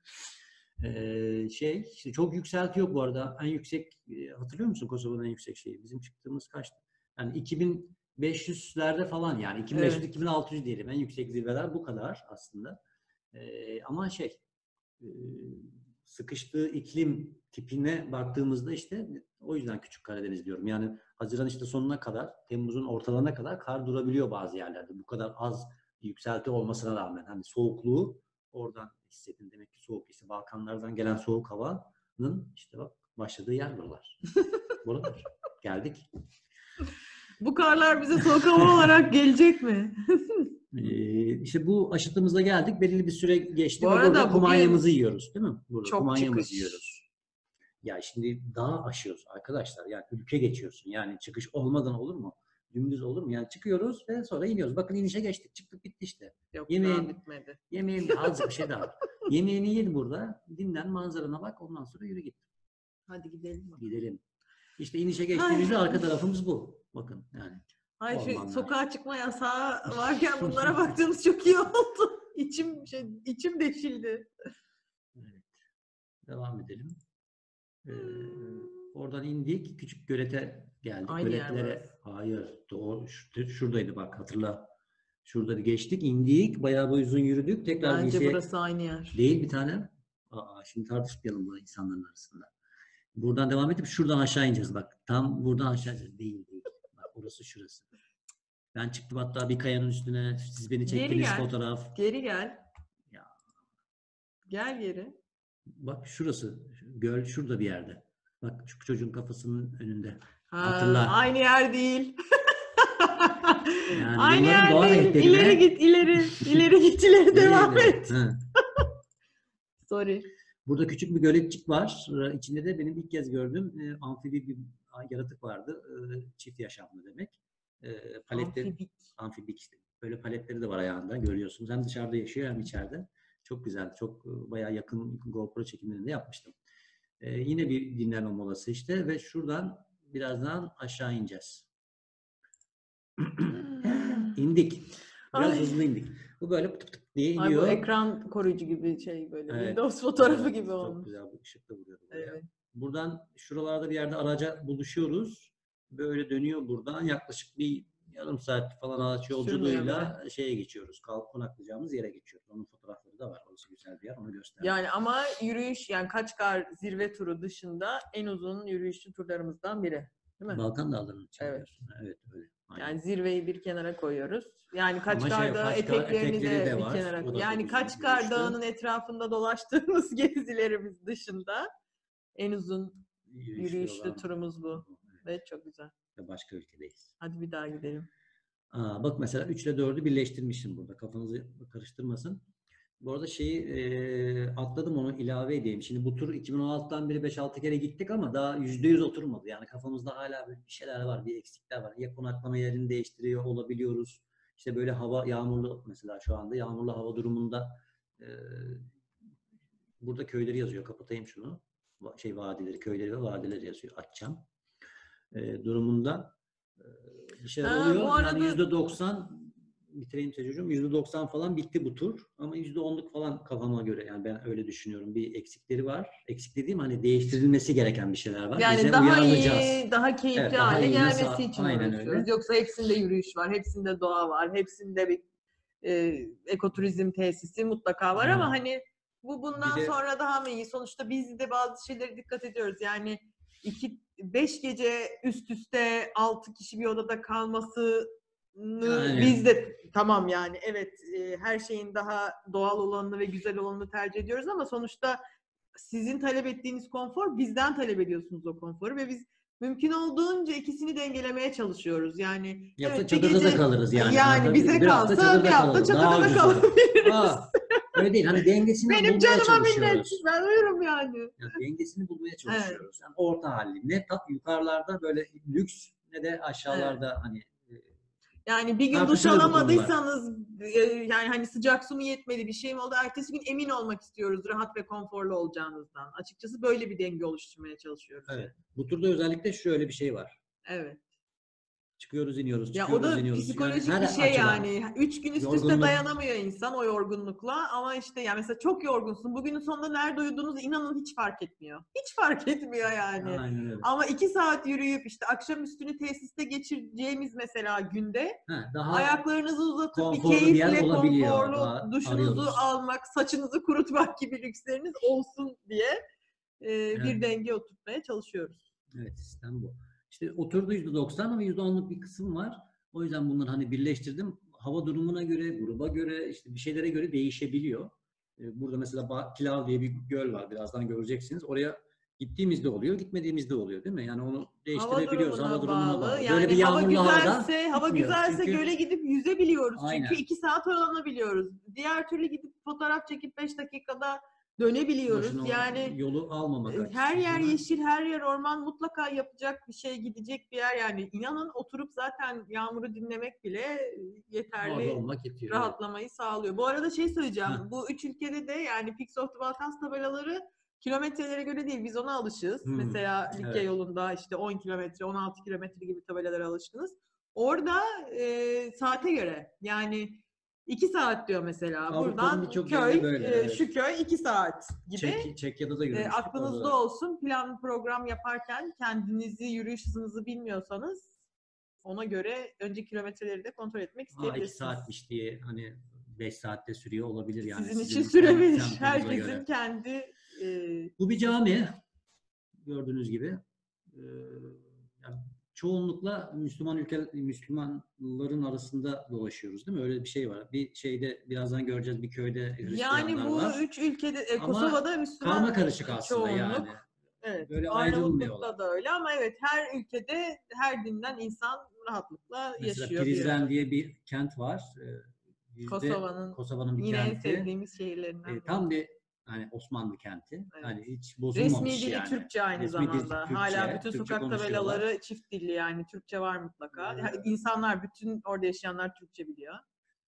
İşte çok yükseltiyor bu arada. En yüksek hatırlıyor musun Kosova'nın en yüksek şeyi? Bizim çıktığımız kaçtı? Yani 2500'lerde falan yani 2500-2600 diyelim. En yüksek zirveler bu kadar aslında. Ama sıkıştığı iklim tipine baktığımızda işte o yüzden küçük Karadeniz diyorum. Yani Haziran işte sonuna kadar, Temmuz'un ortalarına kadar kar durabiliyor bazı yerlerde. Bu kadar az yükselti olmasına rağmen hani soğukluğu oradan hissedin. Demek ki soğuk işte Balkanlardan gelen soğuk havanın işte bak başladığı yer buralar. Buralar. Geldik. Bu karlar bize soğuk hava olarak gelecek mi? İşte bu aşıtımıza geldik. Belirli bir süre geçti. Bu arada burada kumanyamızı yiyoruz değil mi? Burada çok kumanyamızı yiyoruz. Ya şimdi dağ aşıyoruz arkadaşlar. Yani ülke geçiyorsun. Yani çıkış olmadan olur mu? Dümdüz olur mu? Yani çıkıyoruz ve sonra iniyoruz. Bakın inişe geçtik. Çıktık bitti işte. Yok Yemeğin- daha bitmedi. Yemeğin azıcık bir şey daha var. Yemeğini yedi burada. Dinlen, manzarana bak. Ondan sonra yürü git. Hadi gidelim. Gidelim. İşte inişe geçtiğimizde arka tarafımız bu. Bakın yani. Ay şu Ormanlar. sokağa çıkma yasağı varken bunlara baktığımız çok iyi oldu. İçim deşildi. Evet. Devam edelim. Oradan indik. Küçük gölete geldik. Aynı yer Göletlere hayır. Doğru. Şuradaydı bak hatırla. Şurada geçtik, indik. Bayağı boy uzun yürüdük. Tekrar Bence liseye... burası aynı yer. Değil bir tane. Şimdi tartışmayalım bunu insanların arasında. Buradan devam edip şuradan aşağı ineceğiz bak. Tam buradan aşağı ineceğiz. Değil. Bak orası şurası. Ben çıktım hatta bir kayanın üstüne. Siz beni çektiğiniz gel. fotoğraf. Geri gel. Ya. Gel geri. Bak şurası. Göl şurada bir yerde. Bak şu çocuğun kafasının önünde. Ha, Hatırla. aynı yer değil. Yani aynı bunların yer doğa değil. renklerine- İleri git, ileri. İleri git, ileri devam Öyle. et. Ha. Sorry. Burada küçük bir göletçik var. İçinde de benim ilk kez gördüğüm amfibi bir yaratık vardı. Çift yaşamlı demek. Amfibik işte. Böyle paletleri de var ayağında görüyorsunuz. Hem dışarıda yaşıyor hem içeride. Çok güzel. Çok bayağı yakın GoPro çekimlerinde yapmıştım. Yine bir dinlenme molası işte ve şuradan birazdan aşağı ineceğiz. İndik. Biraz Ay. hızlı indik. Bu böyle pıt pıt diye Ay iniyor. bu ekran koruyucu gibi şey böyle. Evet. Windows fotoğrafı Evet, gibi çok olmuş. güzel. Bu ışık da vuruyordu buraya. Evet. Buradan şuralarda bir yerde araca buluşuyoruz. Böyle dönüyor buradan. Yaklaşık bir yarım saat falan araç yolculuğuyla şeye geçiyoruz. Konaklayacağımız yere geçiyoruz. Onun fotoğrafları da var. Orası güzel bir yer. Onu göstereyim. Yani ama yürüyüş yani Kaçkar zirve turu dışında en uzun yürüyüşlü turlarımızdan biri. Değil mi? Balkan Dağları'nın içinde. Evet. Evet öyle. Aynen. Yani zirveyi bir kenara koyuyoruz. Yani Ama Kaçkar Dağı Kaçkar eteklerini etekleri de de bir var. kenara O da koyuyoruz. çok Yani uzun Kaçkar yürüyüştü. Dağı'nın etrafında dolaştığımız gezilerimiz dışında en uzun yürüyüşlü olan- turumuz bu. Evet. Ve çok güzel. Başka ülkedeyiz. Hadi bir daha gidelim. Bak mesela 3 ile 4'ü birleştirmişim burada. Kafanızı karıştırmasın. Bu arada atladım onu ilave edeyim. Şimdi bu tur 2016'dan beri 5-6 kere gittik ama daha %100 oturmadı. Yani kafamızda hala bir şeyler var, bir eksikler var. Ya konaklama yerini değiştiriyor olabiliyoruz. İşte böyle hava yağmurlu mesela şu anda yağmurlu hava durumunda burada köyleri yazıyor. Kapatayım şunu. Vadileri, köyleri ve vadileri yazıyor. Açacağım. Durumunda bir şeyler oluyor. bu arada- Yani %90 bitireyim çocuğum. %90 falan bitti bu tur. Ama %10'luk falan kafama göre. Yani ben öyle düşünüyorum. Bir eksikleri var. Eksik dediğim hani değiştirilmesi gereken bir şeyler var. Yani Bize daha uyarlayacağız. iyi, daha keyifli Evet, daha hale iyi, gelmesi nasıl- için aynen uğraşıyoruz. öyle. Yoksa hepsinde yürüyüş var, hepsinde doğa var, hepsinde bir ekoturizm tesisi mutlaka var ama Evet. hani bu bundan Bize- sonra daha mı iyi? Sonuçta biz de bazı şeylere dikkat ediyoruz. Yani 5 gece üst üste 6 kişi bir odada kalmasını Yani. biz de tamam yani evet her şeyin daha doğal olanını ve güzel olanını tercih ediyoruz ama sonuçta sizin talep ettiğiniz konfor bizden talep ediyorsunuz o konforu ve biz mümkün olduğunca ikisini dengelemeye çalışıyoruz. Yani Yoksa evet, bir çadırda da gece- kalırız yani. Yani bize Bir hafta kalsa çadırda bir hafta kalalım. Daha çadırda ucuz olur. kalabiliriz. Öyle değil. Hani dengesini Benim bulmaya canıma minnet. çalışıyoruz. Ben uyurum yani. Yani dengesini bulmaya çalışıyoruz. Yani orta halli. Ne yukarılarda böyle lüks ne de aşağılarda hani Yani bir gün duş Tartışılır bu alamadıysanız yani hani sıcak su mu yetmedi bir şey mi oldu? Ertesi gün emin olmak istiyoruz rahat ve konforlu olacağınızdan. Açıkçası böyle bir denge oluşturmaya çalışıyoruz. evet. Bu turda özellikle şöyle bir şey var. Evet. Çıkıyoruz, iniyoruz, Ya çıkıyoruz, o da iniyoruz. psikolojik Yani bir her şey açıdan. yani. 3 gün üst üste Yorgunluk. dayanamıyor insan o yorgunlukla ama işte yani mesela çok yorgunsun. Bugünün sonunda nerede uyuduğunuz inanın hiç fark etmiyor. Hiç fark etmiyor yani. Aynen öyle. Ama 2 saat yürüyüp işte akşam üstünü tesiste geçireceğimiz mesela günde Daha ayaklarınızı uzatıp bir konforlu bir yer keyifle olabiliyor. konforlu Daha duşunuzu arıyoruz. almak, saçınızı kurutmak gibi lüksleriniz olsun diye bir Evet. denge oturtmaya çalışıyoruz. Evet, sistem bu. İşte oturdu %90 ama %10'luk bir kısım var. O yüzden bunları hani birleştirdim. Hava durumuna göre, gruba göre, işte bir şeylere göre değişebiliyor. Burada mesela Pilav diye bir göl var. Birazdan göreceksiniz. Oraya gittiğimizde oluyor, gitmediğimizde oluyor değil mi? Yani onu değiştirebiliyoruz. Hava durumuna bağlı. Yani Böyle bir yağmurlu hava gitmiyoruz. güzelse Çünkü- göle gidip yüzebiliyoruz. Aynen. Çünkü 2 saat oyalanabiliyoruz. Diğer türlü gidip fotoğraf çekip 5 dakikada dönebiliyoruz. Boşuna Yani yolu almamak her yer açısından. yeşil, her yer orman, mutlaka yapacak bir şey, gidecek bir yer. Yani inanın oturup zaten yağmuru dinlemek bile Orada yeterli olmak yetiyor. rahatlamayı sağlıyor. Bu arada şey söyleyeceğim. Heh. Bu 3 ülkede de yani Peaks of the Balkans tabelaları kilometrelere göre değil. Biz ona alışığız. Mesela Likya evet. yolunda işte 10 kilometre, 16 kilometre gibi tabelalara alışkınız. Orada saate göre, yani 2 saat diyor mesela. Avrupa'nın Buradan birçok köy, yerinde böyle. Evet. şu köy 2 saat gibi. Çekya'da da yürümüştük. orada Aklınızda da. olsun, plan program yaparken kendinizi, yürüyüş hızınızı bilmiyorsanız ona göre önce kilometreleri de kontrol etmek 2 isteyebilirsiniz. saatmiş diye hani 5 saatte sürüyor olabilir yani. Sizin için kendi sürebilir. temponuza Herkesin göre. kendi Bu bir cami. Gördüğünüz gibi. Yani çoğunlukla Müslümanların arasında dolaşıyoruz değil mi? Öyle bir şey var. Bir şeyde birazdan göreceğiz, bir köyde Hristiyanlar yani bu var. 3 ülkede Ama Kosova'da Müslüman karma karışık aslında çoğunluk. yani. Evet. Böyle ayrılmıyorlar. Arnavutluk'ta da öyle ama evet, her ülkede her dinden insan rahatlıkla Mesela yaşıyor. Prizren diye bir kent var. Kosova'nın bir yine en kenti. sevdiğimiz şehirlerinden biri. Tam bir hani Osmanlı kenti. Evet. Hani hiç bozulmamış Resmi dili yani. Türkçe aynı Resmi dili zamanda. Türkçe, Hala bütün Türkçe sokak konuşuyorlar. tabelaları çift dilli, yani Türkçe var mutlaka. İnsanlar, bütün orada yaşayanlar Türkçe biliyor.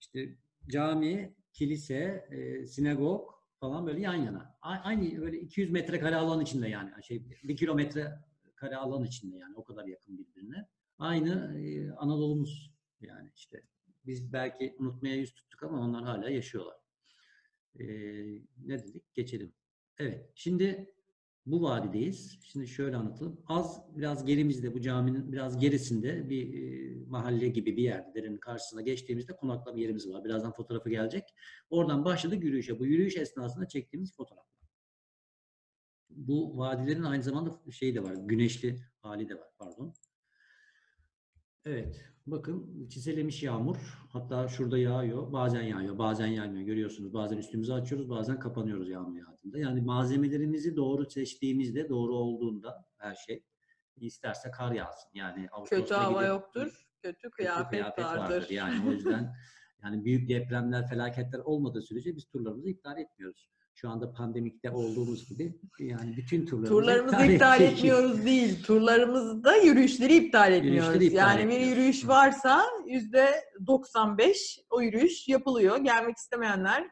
İşte cami, kilise, sinagog falan böyle yan yana. Aynı böyle 200 metrekare alan içinde yani. 1 kilometre kare alan içinde yani. O kadar yakın birbirine. Aynı Anadolu'muz yani işte. Biz belki unutmaya yüz tuttuk ama onlar hala yaşıyorlar. Ne dedik? Geçelim. Evet. Şimdi bu vadideyiz. Şimdi şöyle anlatalım. Biraz gerimizde, bu caminin biraz gerisinde bir mahalle gibi bir yerde, derenin karşısına geçtiğimizde konaklama yerimiz var. Birazdan fotoğrafı gelecek. Oradan başladık yürüyüşe. Bu yürüyüş esnasında çektiğimiz fotoğraflar. Bu vadilerin aynı zamanda şeyi de var. Güneşli hali de var. Pardon. Evet. Bakın çiselemiş yağmur. Hatta şurada yağıyor. Bazen yağıyor. Bazen yağmıyor. Görüyorsunuz. Bazen üstümüzü açıyoruz. Bazen kapanıyoruz yağmur yağdığında. Yani malzemelerimizi doğru seçtiğimizde, doğru olduğunda her şey, isterse kar yağsın. Yani Kötü Ağustos'ta hava gidip yoktur. Kötü kıyafet vardır. Yani o yüzden yani büyük depremler, felaketler olmadığı sürece biz turlarımızı iptal etmiyoruz. Şu anda pandemikte olduğumuz gibi yani bütün Turlarımızı iptal etmiyoruz değil. Turlarımızda yürüyüşleri iptal etmiyoruz. Yani bir yürüyüş varsa %95 o yürüyüş yapılıyor. Gelmek istemeyenler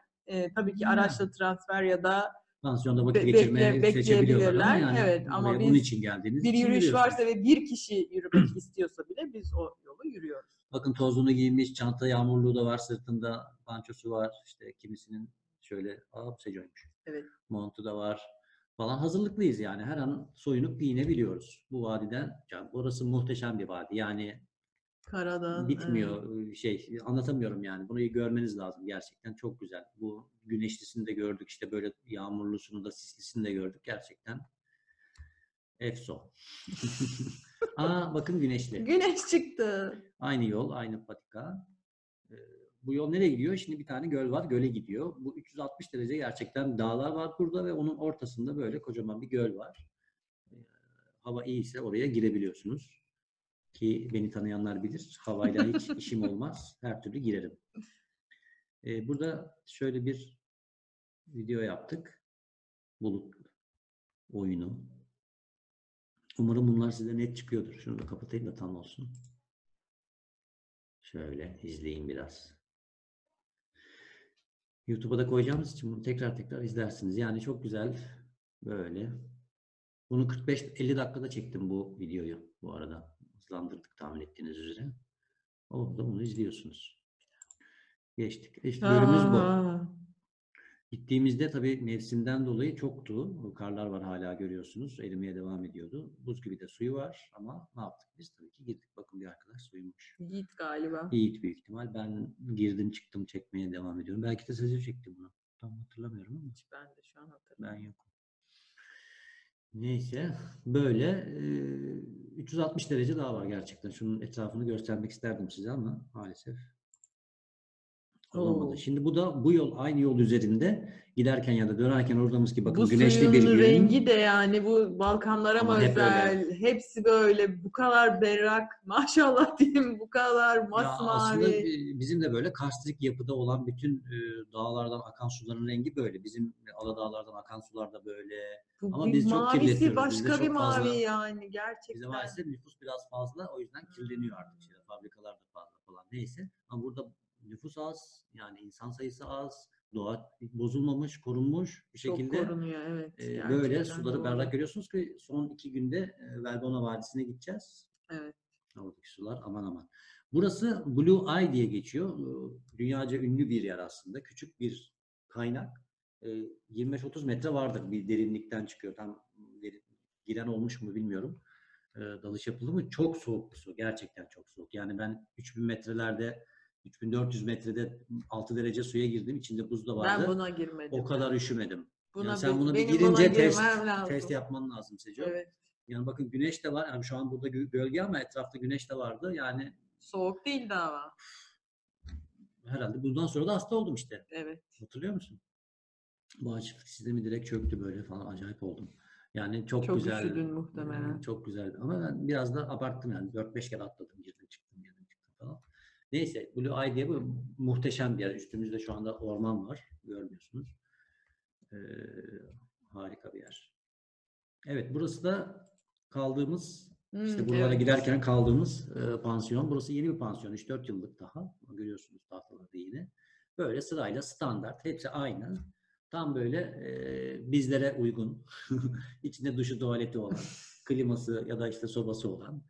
tabii ki araçla transfer ya da pansiyonda vakit geçirmeye seçebiliyorlar ama yani evet, ama bunun için geldiğiniz bir için yürüyüş varsa ve bir kişi yürümek istiyorsa bile biz o yolu yürüyoruz. Bakın tozunu giymiş, çanta yağmurluğu da var, sırtında pançosu var. İşte kimisinin şöyle sıcakmış. Evet. Montu da var falan. Hazırlıklıyız yani. Her an soyunup giyinebiliyoruz. Bu vadiden, yani orası muhteşem bir vadi. Yani Karadan bitmiyor anlatamıyorum yani. Bunu görmeniz lazım gerçekten. Çok güzel. Bu güneşlisini de gördük. İşte böyle yağmurlusunu da, sislisini de gördük. Gerçekten efso. Bakın güneşli. Güneş çıktı. Aynı yol, aynı patika. Bu yol nereye gidiyor? Şimdi bir tane göl var, göle gidiyor. Bu 360 derece gerçekten dağlar var burada ve onun ortasında böyle kocaman bir göl var. Hava iyiyse oraya girebiliyorsunuz. Ki beni tanıyanlar bilir. Havayla hiç işim olmaz. Her türlü girerim. Burada şöyle bir video yaptık. Bulut oyunu. Umarım bunlar size net çıkıyordur. Şunu da kapatayım da tam olsun. Şöyle izleyin biraz. YouTube'a da koyacağımız için bunu tekrar izlersiniz. Yani çok güzel böyle. Bunu 45-50 dakikada çektim bu videoyu bu arada. Hızlandırdık tahmin ettiğiniz üzere. Orada bunu izliyorsunuz. Geçtik. İşte gölümüz bu. Gittiğimizde tabii mevsimden dolayı çoktu. Karlar var hala görüyorsunuz. Erimeye devam ediyordu. Buz gibi de suyu var ama ne yaptık biz? Tabii ki girdik. Bakın bir arkadaş suymuş. Yiğit galiba. Yiğit büyük ihtimal. Ben girdim çıktım çekmeye devam ediyorum. Belki de Sezer çekti bunu. Tam hatırlamıyorum ama. Ben de şu an hatırlamıyorum. Ben yokum. Neyse böyle 360 derece daha var gerçekten. Şunun etrafını göstermek isterdim size ama maalesef Olamadı. Oo. Şimdi bu yol aynı yol üzerinde giderken ya da dönerken ordamız ki bakın Bu güneşli bir suyun gün. rengi de yani bu Balkanlara mı Ama hep özel? Hepsi böyle bu kadar berrak. Maşallah diyeyim, bu kadar Ya aslında masmavi. bizim de böyle karstik yapıda olan bütün dağlardan akan suların rengi böyle. Bizim Aladağlardan akan sular da böyle. Bu Ama bir biz çok mavisi kirletiyoruz. Bizde başka bir çok mavi fazla. yani Bizim gerçekten. maalesef nüfus biraz fazla. O yüzden kirleniyor artık. İşte, fabrikalar da fazla falan. Neyse. Ama burada nüfus az. Yani insan sayısı az. Doğa bozulmamış, korunmuş bir Çok şekilde. korunuyor, evet, Böyle gerçekten suları doğru. berrak görüyorsunuz ki son 2 günde Vergona Vadisi'ne gideceğiz. Evet. Oradaki sular aman aman. Burası Blue Eye diye geçiyor. Dünyaca ünlü bir yer aslında. Küçük bir kaynak. 25-30 metre vardır bir derinlikten çıkıyor. Tam giren olmuş mu bilmiyorum. Dalış yapıldı mı? Çok soğuk bir su. Gerçekten çok soğuk. Yani ben 3000 metrelerde 3400 metrede 6 derece suya girdim. İçinde buz da vardı. Ben buna girmedim. O kadar üşümedim. Yani sen buna bir Benim buna girince girmem test lazım. yapman lazım Seco. Evet. Yani bakın güneş de var. Yani şu an burada gölge ama etrafta güneş de vardı. Yani Soğuk değil daha. herhalde bundan sonra da hasta oldum işte. Evet. Hatırlıyor musun? Bağışıklık sistemi direkt çöktü böyle falan. Acayip oldum. Yani çok Çok güzel. üşüdün muhtemelen. Çok güzel. Ama ben biraz da abarttım yani. 4-5 kere atladım. Girdim çıktım falan. Neyse Blue Eye diye bu muhteşem bir yer. Üstümüzde şu anda orman var. Görmüyorsunuz. Ee, harika bir yer. Evet burası da kaldığımız işte buralara Evet. giderken kaldığımız pansiyon. Burası yeni bir pansiyon. 3-4 yıllık daha. Görüyorsunuz tahtalarda yine. Böyle sırayla standart. Hepsi aynı. Tam böyle bizlere uygun. İçinde duşu tuvaleti olan, kliması ya da işte sobası olan.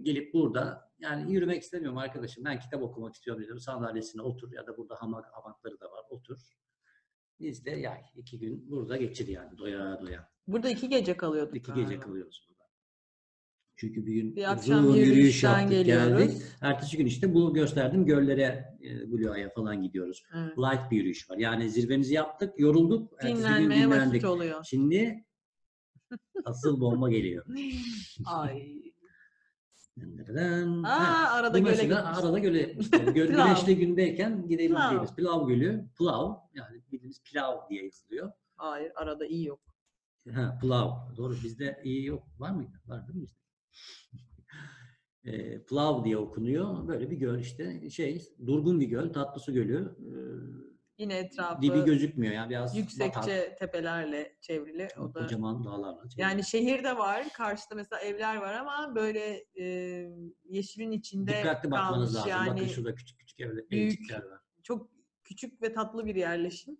Gelip burada yani yürümek istemiyorum arkadaşım. Ben kitap okumak istiyorum dedim. Sandalyesine otur ya da burada hamakları da var. Otur. Biz de yay. 2 gün burada geçir yani doya doya. Burada 2 gece kalıyorduk 2 galiba. gece kalıyoruz burada. Çünkü bir gün Bir akşam uzun yürüyüş yürüyüşten yaptık geliyoruz. geldik. Ertesi gün işte bu gösterdiğim göllere, Blue Eye'a falan gidiyoruz. Evet. Light bir yürüyüş var. Yani zirvemizi yaptık, yorulduk. Ertesi gün Dinlenmeye vakit dinlendik. oluyor. Şimdi asıl bomba geliyor. Ay. Bu Arada göle mesela gitmiştik. arada göle gitmiştik. Güneşli gündeyken gidelim Pilav. diyoruz. Pilav Gölü. Pilav. Yani bildiğimiz pilav diye yazılıyor. Hayır, arada iyi yok. Ha, pilav. Doğru. Bizde iyi yok. Var mıydı? Var değil mi bizde? Plav diye okunuyor. Böyle bir göl işte. Durgun bir göl. Tatlısu Gölü. Yine etrafı Dibi gözükmüyor. Yani biraz yüksekçe batar. tepelerle çevrili. O da Kocaman dağlarla çevrili. yani şehirde var. Karşıda mesela evler var ama böyle yeşilin içinde Dikkatli bakmanız kalmış. lazım. Yani Bakın şurada küçük küçük büyük, evcikler var. çok küçük ve tatlı bir yerleşim.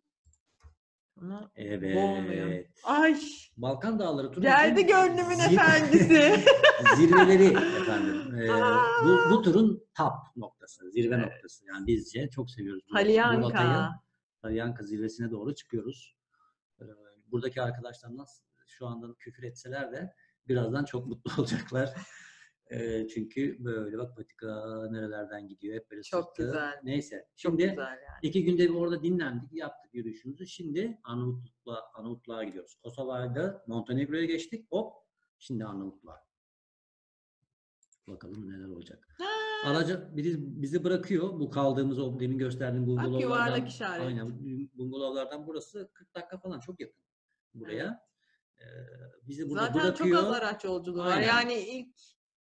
Ama Evet. boğmuyor. Ay! Balkan Dağları turu Geldi için gönlümün efendisi. zirveleri efendim. Bu turun top noktası, zirve noktası. Yani bizce çok seviyoruz bu rotayı. Palyanka. Palyanka zirvesine doğru çıkıyoruz. Buradaki arkadaşlarımdan şu anda küfür etseler de birazdan çok mutlu olacaklar. Çünkü böyle bak patika nerelerden gidiyor hep böyle Çok sırtı. güzel. Neyse. Çok Şimdi güzel yani. 2 günde bir orada dinlendik, yaptık yürüyüşümüzü. Şimdi Arnavutluğa gidiyoruz. Kosova'da Montenegro'ya geçtik. Hop. Şimdi Arnavutluğa. Bakalım neler olacak. Aracı bizi bırakıyor. Bu kaldığımız o demin gösterdiğim bungalovlardan. yuvarlak işaret. Aynen. Bungalovlardan burası 40 dakika falan çok yakın buraya. Bizi burada Zaten bırakıyor. çok az araç yolculuğu var. Aynen. Yani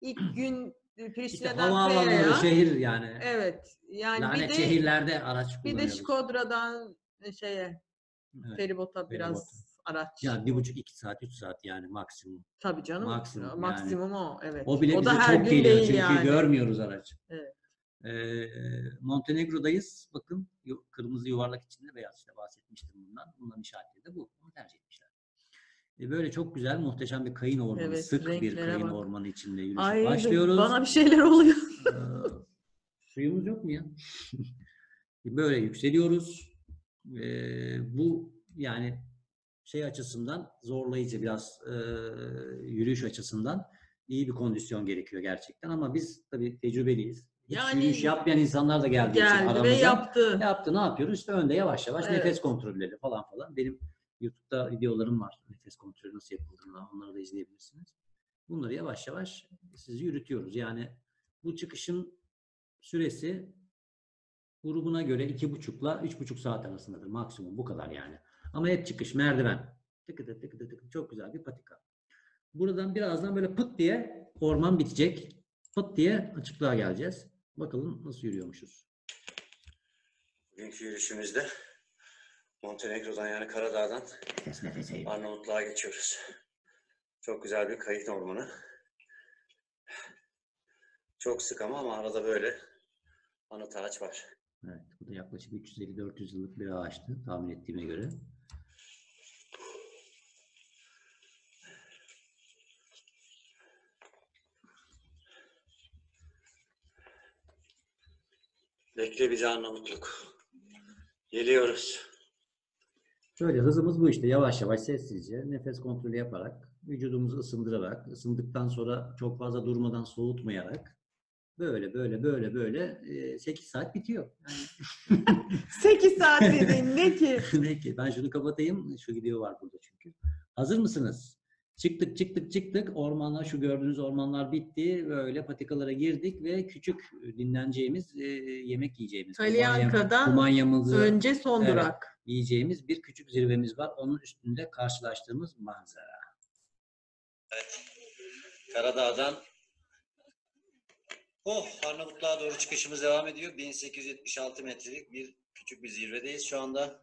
ilk gün İşte Priştine'den havaalanları, Peya'ya. şehir yani. Evet. Yani Lanet şehirlerde araç bir de kullanıyoruz. Şkodra'dan Evet, feribota biraz araç. Yani 1,5-2 saat, 3 saat yani maksimum. Tabii canım. Maksimum o. Evet. O bile O bize da her çok gün geliyor değil çünkü yani. görmüyoruz araç. Evet. Montenegro'dayız. Bakın kırmızı yuvarlak içinde beyaz işte bahsetmiştim bundan. Bunların işaretleri de bu. Bunu tercih etmişler. Böyle çok güzel, muhteşem bir kayın ormanı. Evet, sık bir renklere kayın bak. ormanı içinde yürüyüşe Ay, başlıyoruz. bana bir şeyler oluyor. Suyumuz yok mu ya? Böyle yükseliyoruz. Bu yani şey açısından zorlayıcı biraz yürüyüş açısından iyi bir kondisyon gerekiyor gerçekten ama biz tabii tecrübeliyiz. Hiç Yani yürüyüş yapmayan insanlar da geldiği için aramıza. ve yaptı. Yaptı. Ne yapıyoruz? İşte önde yavaş yavaş Evet. nefes kontrolleri falan. Benim YouTube'da videolarım var. Nefes kontrolü nasıl yapıldığını onları da izleyebilirsiniz. Bunları yavaş yavaş sizi yürütüyoruz. Yani bu çıkışın süresi Grubuna göre 2,5 ile 3,5 saat arasındadır. Maksimum bu kadar yani. Ama hep çıkış, merdiven. Tıkıdı tıkıdı tıkıdı. Çok güzel bir patika. Buradan birazdan böyle pıt diye orman bitecek. Pıt diye açıklığa geleceğiz. Bakalım nasıl yürüyormuşuz. Bugünkü yürüyüşümüzde Montenegro'dan yani Karadağ'dan Nefes nefese. Arnavutluğa geçiyoruz. Çok güzel bir kayık ormanı. Çok sık ama arada böyle anıt ağaç var. Evet, bu da yaklaşık 350-400 yıllık bir ağaçtı tahmin ettiğime göre. Bekle bizi Arnavutluk. Geliyoruz. Şöyle hızımız bu işte. Yavaş yavaş sessizce nefes kontrolü yaparak, vücudumuzu ısındırarak, ısındıktan sonra çok fazla durmadan soğutmayarak böyle 8 saat bitiyor. Yani 8 saat dediğin ne ki? ne ki? Ben şunu kapatayım. Şu video var burada çünkü. Hazır mısınız? Çıktık. Ormanlar, şu gördüğünüz ormanlar bitti. Böyle patikalara girdik ve küçük dinleneceğimiz, yemek yiyeceğimiz, Talyanka'dan kumanyamızı önce son evet, durak. yiyeceğimiz bir küçük zirvemiz var. Onun üstünde karşılaştığımız manzara. Evet. Karadağ'dan Arnavutluğa doğru çıkışımız devam ediyor. 1876 metrelik bir küçük bir zirvedeyiz şu anda.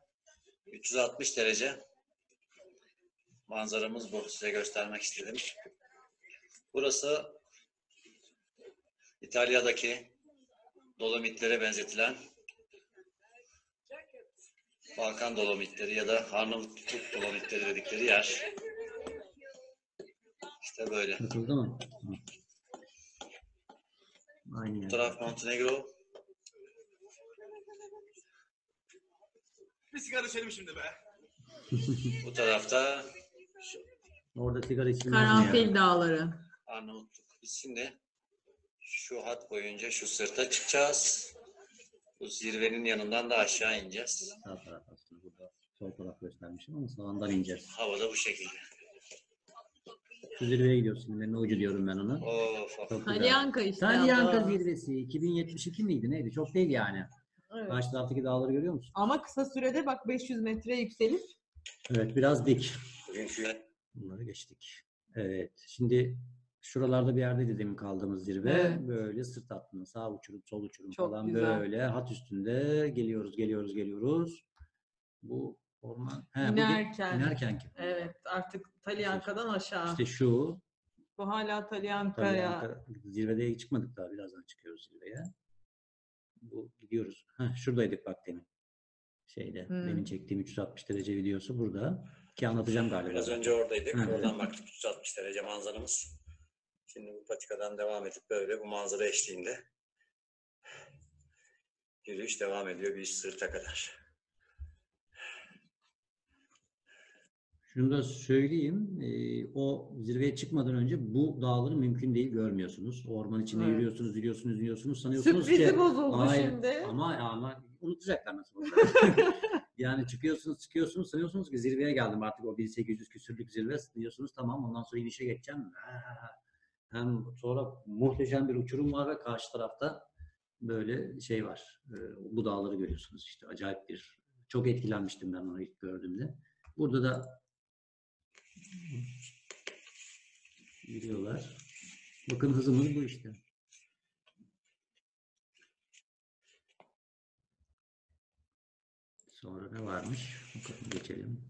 360 derece. Manzaramız bu. Size göstermek istedim. Burası İtalya'daki Dolomitlere benzetilen Balkan Dolomitleri ya da Arnavutluk Dolomitleri dedikleri yer. İşte böyle. Nasıldı mı? Aynı Bu yer. taraf Montenegro. Bir sigara içelim şimdi be. Bu tarafta Orada sigara içilmez mi Karanfil ya? Dağları. Arnavutluk. Biz şimdi şu hat boyunca şu sırta çıkacağız. Bu zirvenin yanından da aşağı ineceğiz. Sağ taraf aslında burada. Sol taraf göstermişim ama sağından ineceğiz. Havada bu şekilde. Şu zirveye gidiyorsun. Ne ucu diyorum ben ona. Of, of. Çok güzel. Talyanka işte. Talyanka abla. zirvesi 2072 miydi neydi? Çok değil yani. Evet. Karşı taraftaki dağları görüyor musun? Ama kısa sürede bak 500 metre yükselip Evet biraz dik. Bugünkü Bunları geçtik. Evet şimdi şuralarda bir yerdeydi demin kaldığımız zirve. Evet. Böyle sırt hattında sağ uçurum sol uçurum Çok falan güzel. böyle hat üstünde geliyoruz. Bu orman. He, bu İnerken. inerken ki. evet artık Talyanka'dan aşağı. İşte şu Bu hala Talyanka'ya. Talyanka zirveye çıkmadık daha birazdan çıkıyoruz zirveye. Bu gidiyoruz. Şuradaydık bak demin. Demin çektiğim 360 derece videosu burada. Ki anlatacağım galiba. biraz önce oradaydık. Hı. Oradan baktık 360 derece manzaramız. Şimdi bu patikadan devam edip böyle bu manzara eşliğinde yürüyüş devam ediyor bir sırta kadar. Şunu da söyleyeyim. O zirveye çıkmadan önce bu dağları mümkün değil görmüyorsunuz. Orman içinde Evet. yürüyorsunuz. Sanıyorsunuz Sürprizi ki bozuldu hayır, şimdi. ama unutacaklar nasıl olacak. Yani çıkıyorsunuz sanıyorsunuz ki zirveye geldim artık o 1800 küsürlük zirve diyorsunuz tamam ondan sonra inişe geçeceğim. Hem sonra muhteşem bir uçurum var ve karşı tarafta böyle şey var. Bu dağları görüyorsunuz işte acayip bir çok etkilenmiştim ben onu ilk gördüğümde. Burada da yürüyorlar. Bakın hızımız bu işte. Sonra ne varmış? Bakalım geçelim.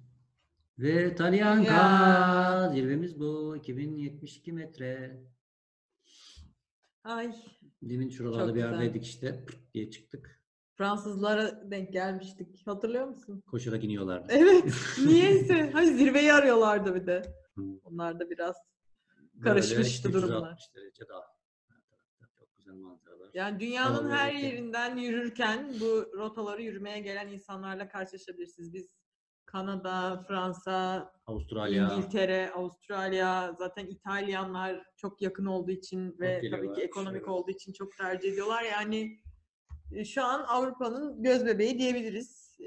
Ve Talyanka Ya. zirvemiz bu. 2072 metre. Ay Demin şuralarda Çok bir güzel. yerdeydik işte. Pırt diye çıktık. Fransızlara denk gelmiştik. Hatırlıyor musun? Koşarak iniyorlardı. Evet. Niyeyse. Hani zirveyi arıyorlardı bir de. Hı. Onlar da biraz Böyle karışmıştı 360 durumlar. derece daha. Her tarafta çok güzel manzaralar. Yani dünyanın Tamam, her birlikte. yerinden yürürken bu rotaları yürümeye gelen insanlarla karşılaşabilirsiniz. Biz Kanada, Fransa, Avustralya. İngiltere, Avustralya, zaten İtalyanlar çok yakın olduğu için ve tabii geliyorlar, ki ekonomik evet. olduğu için çok tercih ediyorlar. Yani şu an Avrupa'nın göz bebeği diyebiliriz.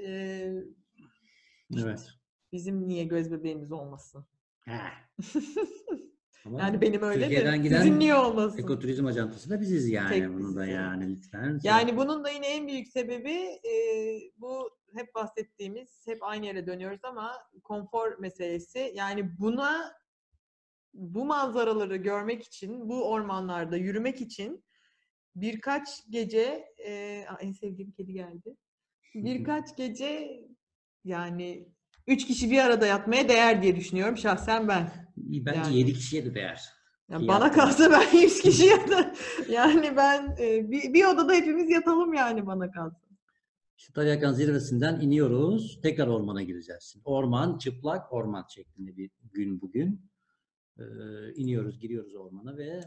Evet. Bizim niye göz bebeğimiz olmasın? Heh. Ama Yani benim öyle Türkiye'den de. giden Sizin niye olmasın? ekoturizm ajantası da biziz yani. Tek Bunu da biziz yani lütfen. Yani bunun da yine en büyük sebebi bu hep bahsettiğimiz, hep aynı yere dönüyoruz ama konfor meselesi. Yani bu manzaraları görmek için, bu ormanlarda yürümek için birkaç gece, en sevdiğim kedi geldi. Birkaç gece yani 3 kişi bir arada yatmaya değer diye düşünüyorum şahsen ben. Bence Yani. 7 kişiye de değer. Ya bana kalsa ben 100 kişi yatarım. Yani ben bir odada hepimiz yatalım yani bana kalsa. İşte Talyakan zirvesinden iniyoruz. Tekrar ormana gireceğiz. Orman, çıplak orman şeklinde bir gün bugün. İniyoruz, giriyoruz ormana ve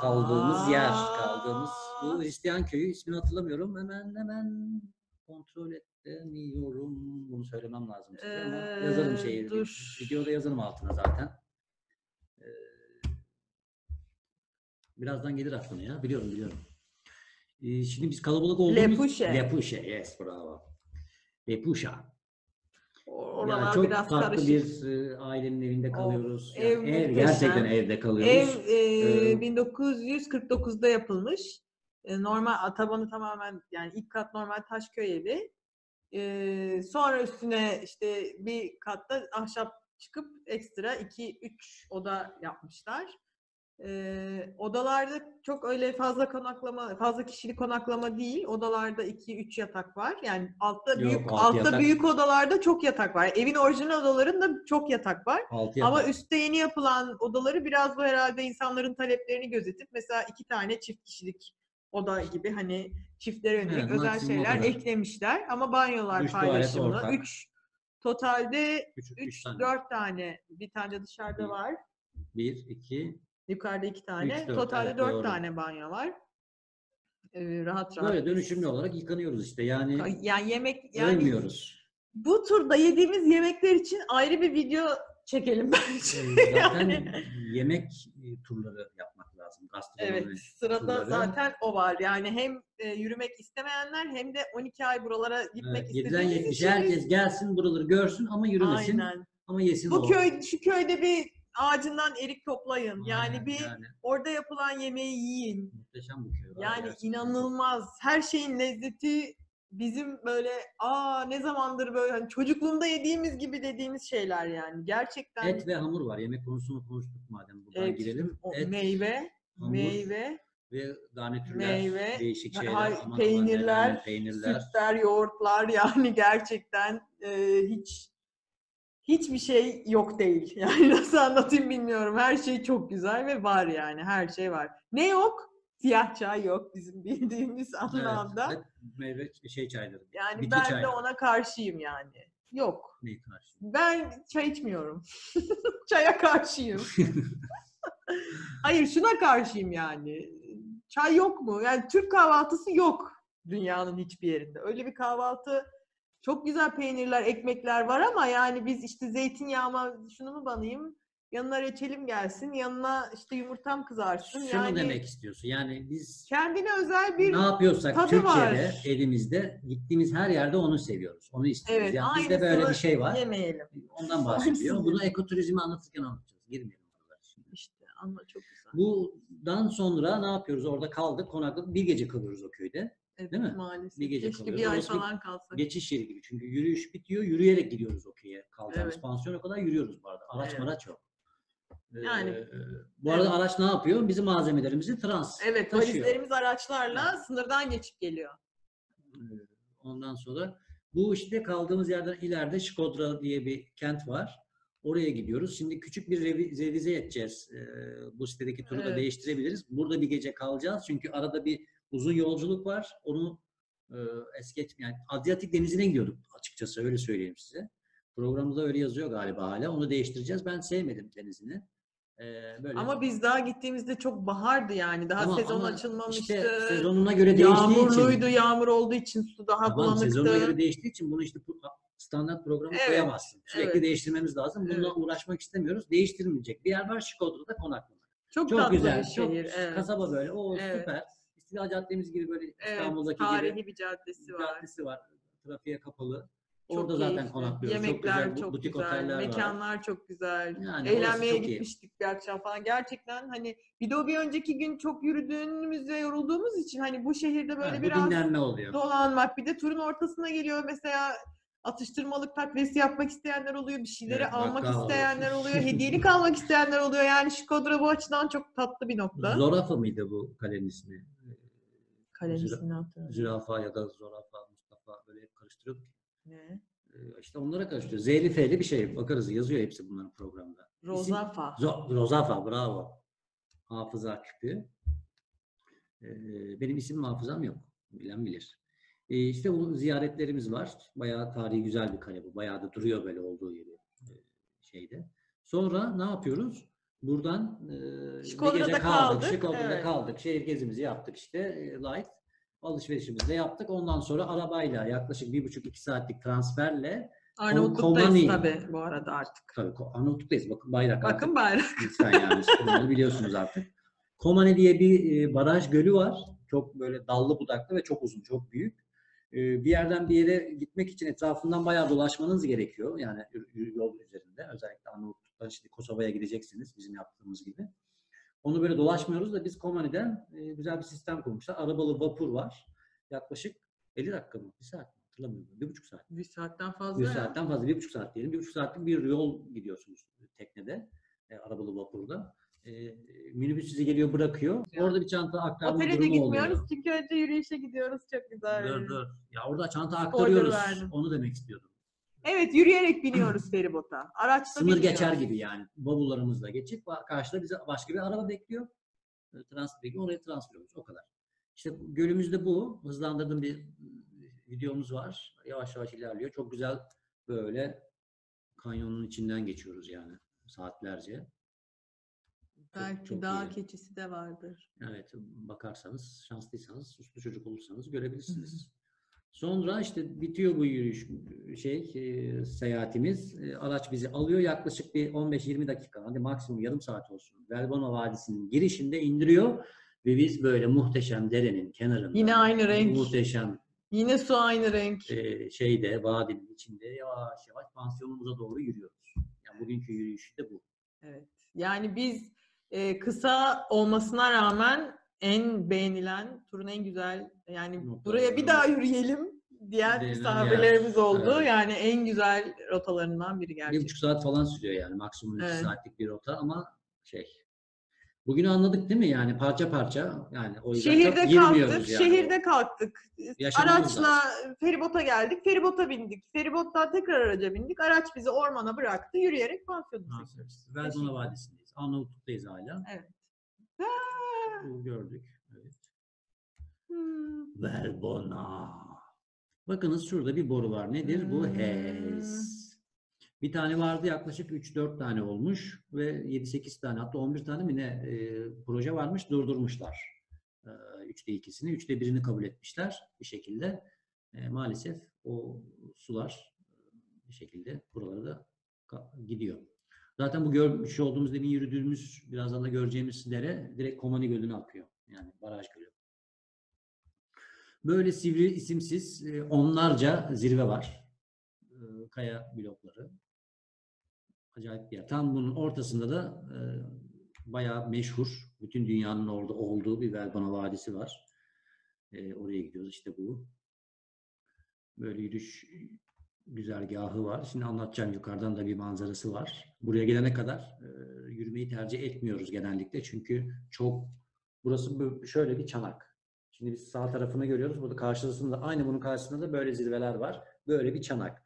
kaldığımız bu Hristiyan köyü, ismini hatırlamıyorum. Hemen kontrol edemiyorum. Bunu söylemem lazım size ama yazarım videoda yazarım altına zaten. Birazdan gelir aklıma ya. Biliyorum. Şimdi biz kalabalık olduğumuz... Lepuşe, yes, bravo. Lepuşa. Yani çok biraz tatlı karışık. bir ailenin evinde kalıyoruz. Yani Ev gerçekten evde kalıyoruz. Ev 1949'da yapılmış. Normal tabanı tamamen yani ilk kat normal Taşköy evi. Sonra üstüne işte bir katta ahşap çıkıp ekstra 2-3 oda yapmışlar. Odalarda çok öyle fazla kişilik konaklama değil. Odalarda 2-3 yatak var. Yani altta büyük odalarda çok yatak var. Evin orijinal odalarında çok yatak var. Ama üstte yeni yapılan odaları biraz bu herhalde insanların taleplerini gözetip mesela 2 tane çift kişilik oda gibi hani çiftlere yönelik özel şeyler eklemişler. Ama banyolar paylaşımlı. 4 tane. Bir tane dışarıda var. 1, 2, yukarıda 2 tane. 3, 4, Totalde 4 tane banyo var. Rahat. Böyle dönüşümlü olarak yıkanıyoruz işte. Yani ölmüyoruz. Bu turda yediğimiz yemekler için ayrı bir video çekelim bence. Zaten yemek turları yapmak lazım. Evet, sırada zaten o var. Yani hem yürümek istemeyenler hem de 12 ay buralara gitmek istediğimiz için. Herkes gelsin buraları görsün ama yürümesin. Aynen. Ama yesin şu köyde bir ağacından erik toplayın. Orada yapılan yemeği yiyin. Muhteşem bu köy. Yani inanılmaz. Her şeyin lezzeti bizim böyle ne zamandır böyle hani çocukluğumda yediğimiz gibi dediğimiz şeyler yani. Gerçekten. Et ve hamur var. Yemek konusunu konuştuk madem. Buradan girelim. Meyve ve garnitürler, değişik şeyler, peynirler, sütler, yoğurtlar yani gerçekten hiçbir şey yok değil. Yani nasıl anlatayım bilmiyorum. Her şey çok güzel ve var yani. Her şey var. Ne yok? Siyah çay yok bizim bildiğimiz anlamda. Evet, meyve çayları. Yani ben de ona karşıyım yani. Yok. Neyi karşı? Ben çay içmiyorum. Çaya karşıyım. Hayır, şuna karşıyım yani. Çay yok mu? Yani Türk kahvaltısı yok dünyanın hiçbir yerinde. Öyle bir kahvaltı, çok güzel peynirler, ekmekler var ama yani biz işte zeytinyağıma şunu mu banayım, yanına reçelim gelsin, yanına işte yumurtam kızarsın. Şunu demek istiyorsun. Yani biz kendine özel bir ne yapıyorsak Türkiye'de, var. Elimizde, gittiğimiz her yerde onu seviyoruz. Onu istiyoruz. Evet, yani bizde böyle bir şey var. Yemeyelim. Ondan bahsediyor. Bunu ekoturizmi anlatırken anlatacağız. Girmeyelim oralara şimdi. İşte ama çok güzel. Bundan sonra ne yapıyoruz? Orada kaldık, konakladık. Bir gece kalıyoruz o köyde. Evet, değil mi? Maalesef. Bir gece Keşke bir ay falan kalsak. Geçiş yeri gibi. Çünkü yürüyüş bitiyor. Yürüyerek gidiyoruz o köye. Kalacağımız pansiyona kadar yürüyoruz bu arada. Araç yok. Yani bu arada araç ne yapıyor? Bizim malzemelerimizi taşıyor. Valizlerimiz araçlarla sınırdan geçip geliyor. Ondan sonra bu işte kaldığımız yerden ileride Şkodra diye bir kent var. Oraya gidiyoruz. Şimdi küçük bir revize edeceğiz. Bu sitedeki turu da değiştirebiliriz. Burada bir gece kalacağız. Çünkü arada bir uzun yolculuk var. Onu es geçmeyen. Adriyatik Denizi'ne gidiyorduk açıkçası. Öyle söyleyeyim size. Programda öyle yazıyor galiba hala. Onu değiştireceğiz. Ben sevmedim denizini. Böyle. Ama biz daha gittiğimizde çok bahardı yani. Daha sezon açılmamıştı. İşte sezonuna göre değiştiği için. Yağmurluydu. Yağmur olduğu için su daha bulanıktı. Sezonuna göre değiştiği için bunu işte standart programı koyamazsın. Sürekli değiştirmemiz lazım. Bununla uğraşmak istemiyoruz. Değiştirmeyecek bir yer var. Şikodra'da konaklamak. Çok güzel. Bir şehir. Kasaba böyle. Süper. İstiklal Caddemiz gibi böyle İstanbul'daki tarihi gibi. Bir caddesi var. Trafiğe kapalı. Orada Çok zaten keyifli. konaklıyoruz. Çok Yemekler güzel çok butik güzel, oteller var. mekanlar çok güzel. Yani orası Eğlenmeye çok iyi. gitmiştik bir akşam falan. Gerçekten hani bir de o bir önceki gün çok yürüdüğümüz ve yorulduğumuz için hani bu şehirde böyle Ha, bu biraz dinlenme oluyor. dolanmak. Bir de turun ortasına geliyor mesela atıştırmalık takviyesi yapmak isteyenler oluyor. Bir şeyleri Evet, almak bakkal isteyenler oluyor. oluyor. Hediyelik almak isteyenler oluyor. Yani Şkodra bu açıdan çok tatlı bir nokta. Zorafa mıydı bu kalenin ismi? Kalenin ismini hatırlamıyorum. Zürafa ya da Zorafa, Mustafa böyle hep karıştırıyorduk. Ne? İşte onlara karıştırıyor. Z'li F'li bir şey. Bakarız yazıyor hepsi bunların programda. Rozafa. Rozafa, bravo. Hafıza küpü. Benim isim hafızam yok. Bilen bilir. İşte bu ziyaretlerimiz var. Bayağı tarihi güzel bir kale bu. Bayağı da duruyor böyle olduğu gibi şeyde. Sonra ne yapıyoruz? Buradan bir gece Şkodra'da kaldık. kaldık. Şkodra'da Evet. kaldık. Şehir gezimizi yaptık işte. Light. Alışverişimizi de yaptık. Ondan sonra arabayla yaklaşık 1,5-2 saatlik transferle Arnavutluk'tayız Komani. tabii bu arada artık. Tabii Arnavutluk'tayız. Bakın bayrak Bakın artık. bayrak. Lütfen yani. Bunları biliyorsunuz artık. Komani diye bir baraj gölü var. Çok böyle dallı budaklı ve çok uzun, çok büyük. Bir yerden bir yere gitmek için etrafından bayağı dolaşmanız gerekiyor. Yani yol üzerinde. Özellikle Arnavutluk'tan işte Kosova'ya gideceksiniz bizim yaptığımız gibi. Onu böyle dolaşmıyoruz da biz Komani'den güzel bir sistem kurmuşlar. Arabalı vapur var. Yaklaşık 50 dakika mı? 1 saat mi? Hatırlamıyorum. 1,5 saat. Bir saatten fazla Bir ya. saatten fazla. 1,5 saat diyelim. 1,5 saatlik bir yol gidiyorsunuz teknede. Arabalı vapurda. Minibüs sizi geliyor bırakıyor. Yani. Orada bir çanta aktarma Otele de durumu gitmiyoruz oluyor. çünkü önce yürüyüşe gidiyoruz. Çok güzel. Dur. Ya orada çanta Spoiler aktarıyoruz. verdim. Onu demek istiyordum. Evet, yürüyerek biniyoruz feribota. Araçta Sınır binmiyoruz. geçer gibi yani. Bavullarımızla geçip karşıda bize başka bir araba bekliyor. Transfer bekliyor. Oraya transfer ediyoruz. O kadar. İşte gölümüzde bu. Hızlandırdığım bir videomuz var. Yavaş yavaş ilerliyor. Çok güzel böyle kanyonun içinden geçiyoruz yani. Saatlerce. Belki çok dağ iyi. keçisi de vardır. Evet, bakarsanız, şanslıysanız, süslü çocuk olursanız görebilirsiniz. Sonra işte bitiyor bu yürüyüş seyahatimiz. Araç bizi alıyor yaklaşık bir 15-20 dakika, hadi maksimum yarım saat olsun. Velbona Vadisi'nin girişinde indiriyor ve biz böyle muhteşem derenin kenarında. Yine aynı renk. Muhteşem Yine su aynı renk. vadinin içinde yavaş yavaş pansiyonumuza doğru yürüyoruz. Yani bugünkü yürüyüşü de bu. Evet. Yani biz kısa olmasına rağmen en beğenilen, turun en güzel, yani buraya bir daha yürüyelim diyen misafirlerimiz oldu. Evet. Yani en güzel rotalarından biri gerçekten. 1,5 saat falan sürüyor yani. Maksimum 2 Evet. saatlik bir rota ama bugünü anladık değil mi? Yani parça parça. Yani o yüzden Şehirde çok girmiyoruz kalktık, yani. şehirde kalktık. Yaşamamız Araçla lazım. feribota geldik, feribota bindik. Feribottan tekrar araca bindik. Araç bizi ormana bıraktı. Yürüyerek pansiyonumuza gittik. Velbona Vadisi'ndeyiz. Arnavutluk'tayız hala. Evet. Bunu gördük. Evet. Velbona. Bakınız şurada bir boru var. Nedir bu? HES. Bir tane vardı, yaklaşık 3-4 tane olmuş ve 7-8 tane, hatta 11 tane mi ne proje varmış, durdurmuşlar. 3'te 2'sini, 3'te 1'ini kabul etmişler bir şekilde. Maalesef o sular bir şekilde buralara da gidiyor. Zaten bu görmüş olduğumuz, demin yürüdüğümüz, birazdan da göreceğimiz dere direkt Komani Gölü'ne akıyor. Yani baraj gölü. Böyle sivri, isimsiz onlarca zirve var. Kaya blokları. Acayip bir yer. Tam bunun ortasında da bayağı meşhur, bütün dünyanın orada olduğu bir Velbona Vadisi var. Oraya gidiyoruz, işte bu. Böyle yürüyüş güzergahı var. Şimdi anlatacağım, yukarıdan da bir manzarası var. Buraya gelene kadar yürümeyi tercih etmiyoruz genellikle. Çünkü burası şöyle bir çanak. Şimdi biz sağ tarafını görüyoruz. Burada karşısında, aynı bunun karşısında da böyle zirveler var. Böyle bir çanak.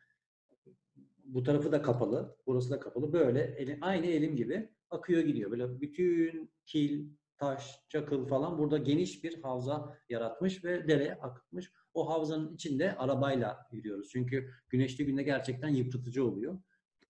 Bu tarafı da kapalı, burası da kapalı. Böyle aynı elim gibi akıyor gidiyor. Böyle bütün kil, taş, çakıl falan burada geniş bir havza yaratmış ve dereye akıtmış. O havzanın içinde arabayla yürüyoruz. Çünkü güneşli günde gerçekten yıpratıcı oluyor.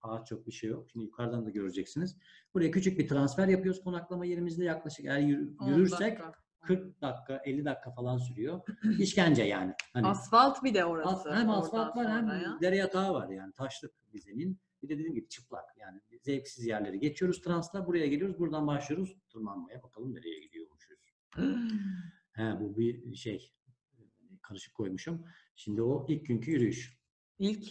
Ağaç çok, bir şey yok. Şimdi yukarıdan da göreceksiniz. Buraya küçük bir transfer yapıyoruz konaklama yerimizde, yaklaşık eğer yürürsek 40 dakika, 50 dakika falan sürüyor. İşkence yani. Hani asfalt bir de orası. hem asfalt var hem ya. dere yatağı var yani, taşlık bir zemin. Bir de dediğim gibi çıplak yani, zevksiz yerleri geçiyoruz transla, buraya geliyoruz, buradan başlıyoruz tırmanmaya, bakalım nereye gidiyormuşuz. Bu bir karışık koymuşum. Şimdi o ilk günkü yürüyüş. İlk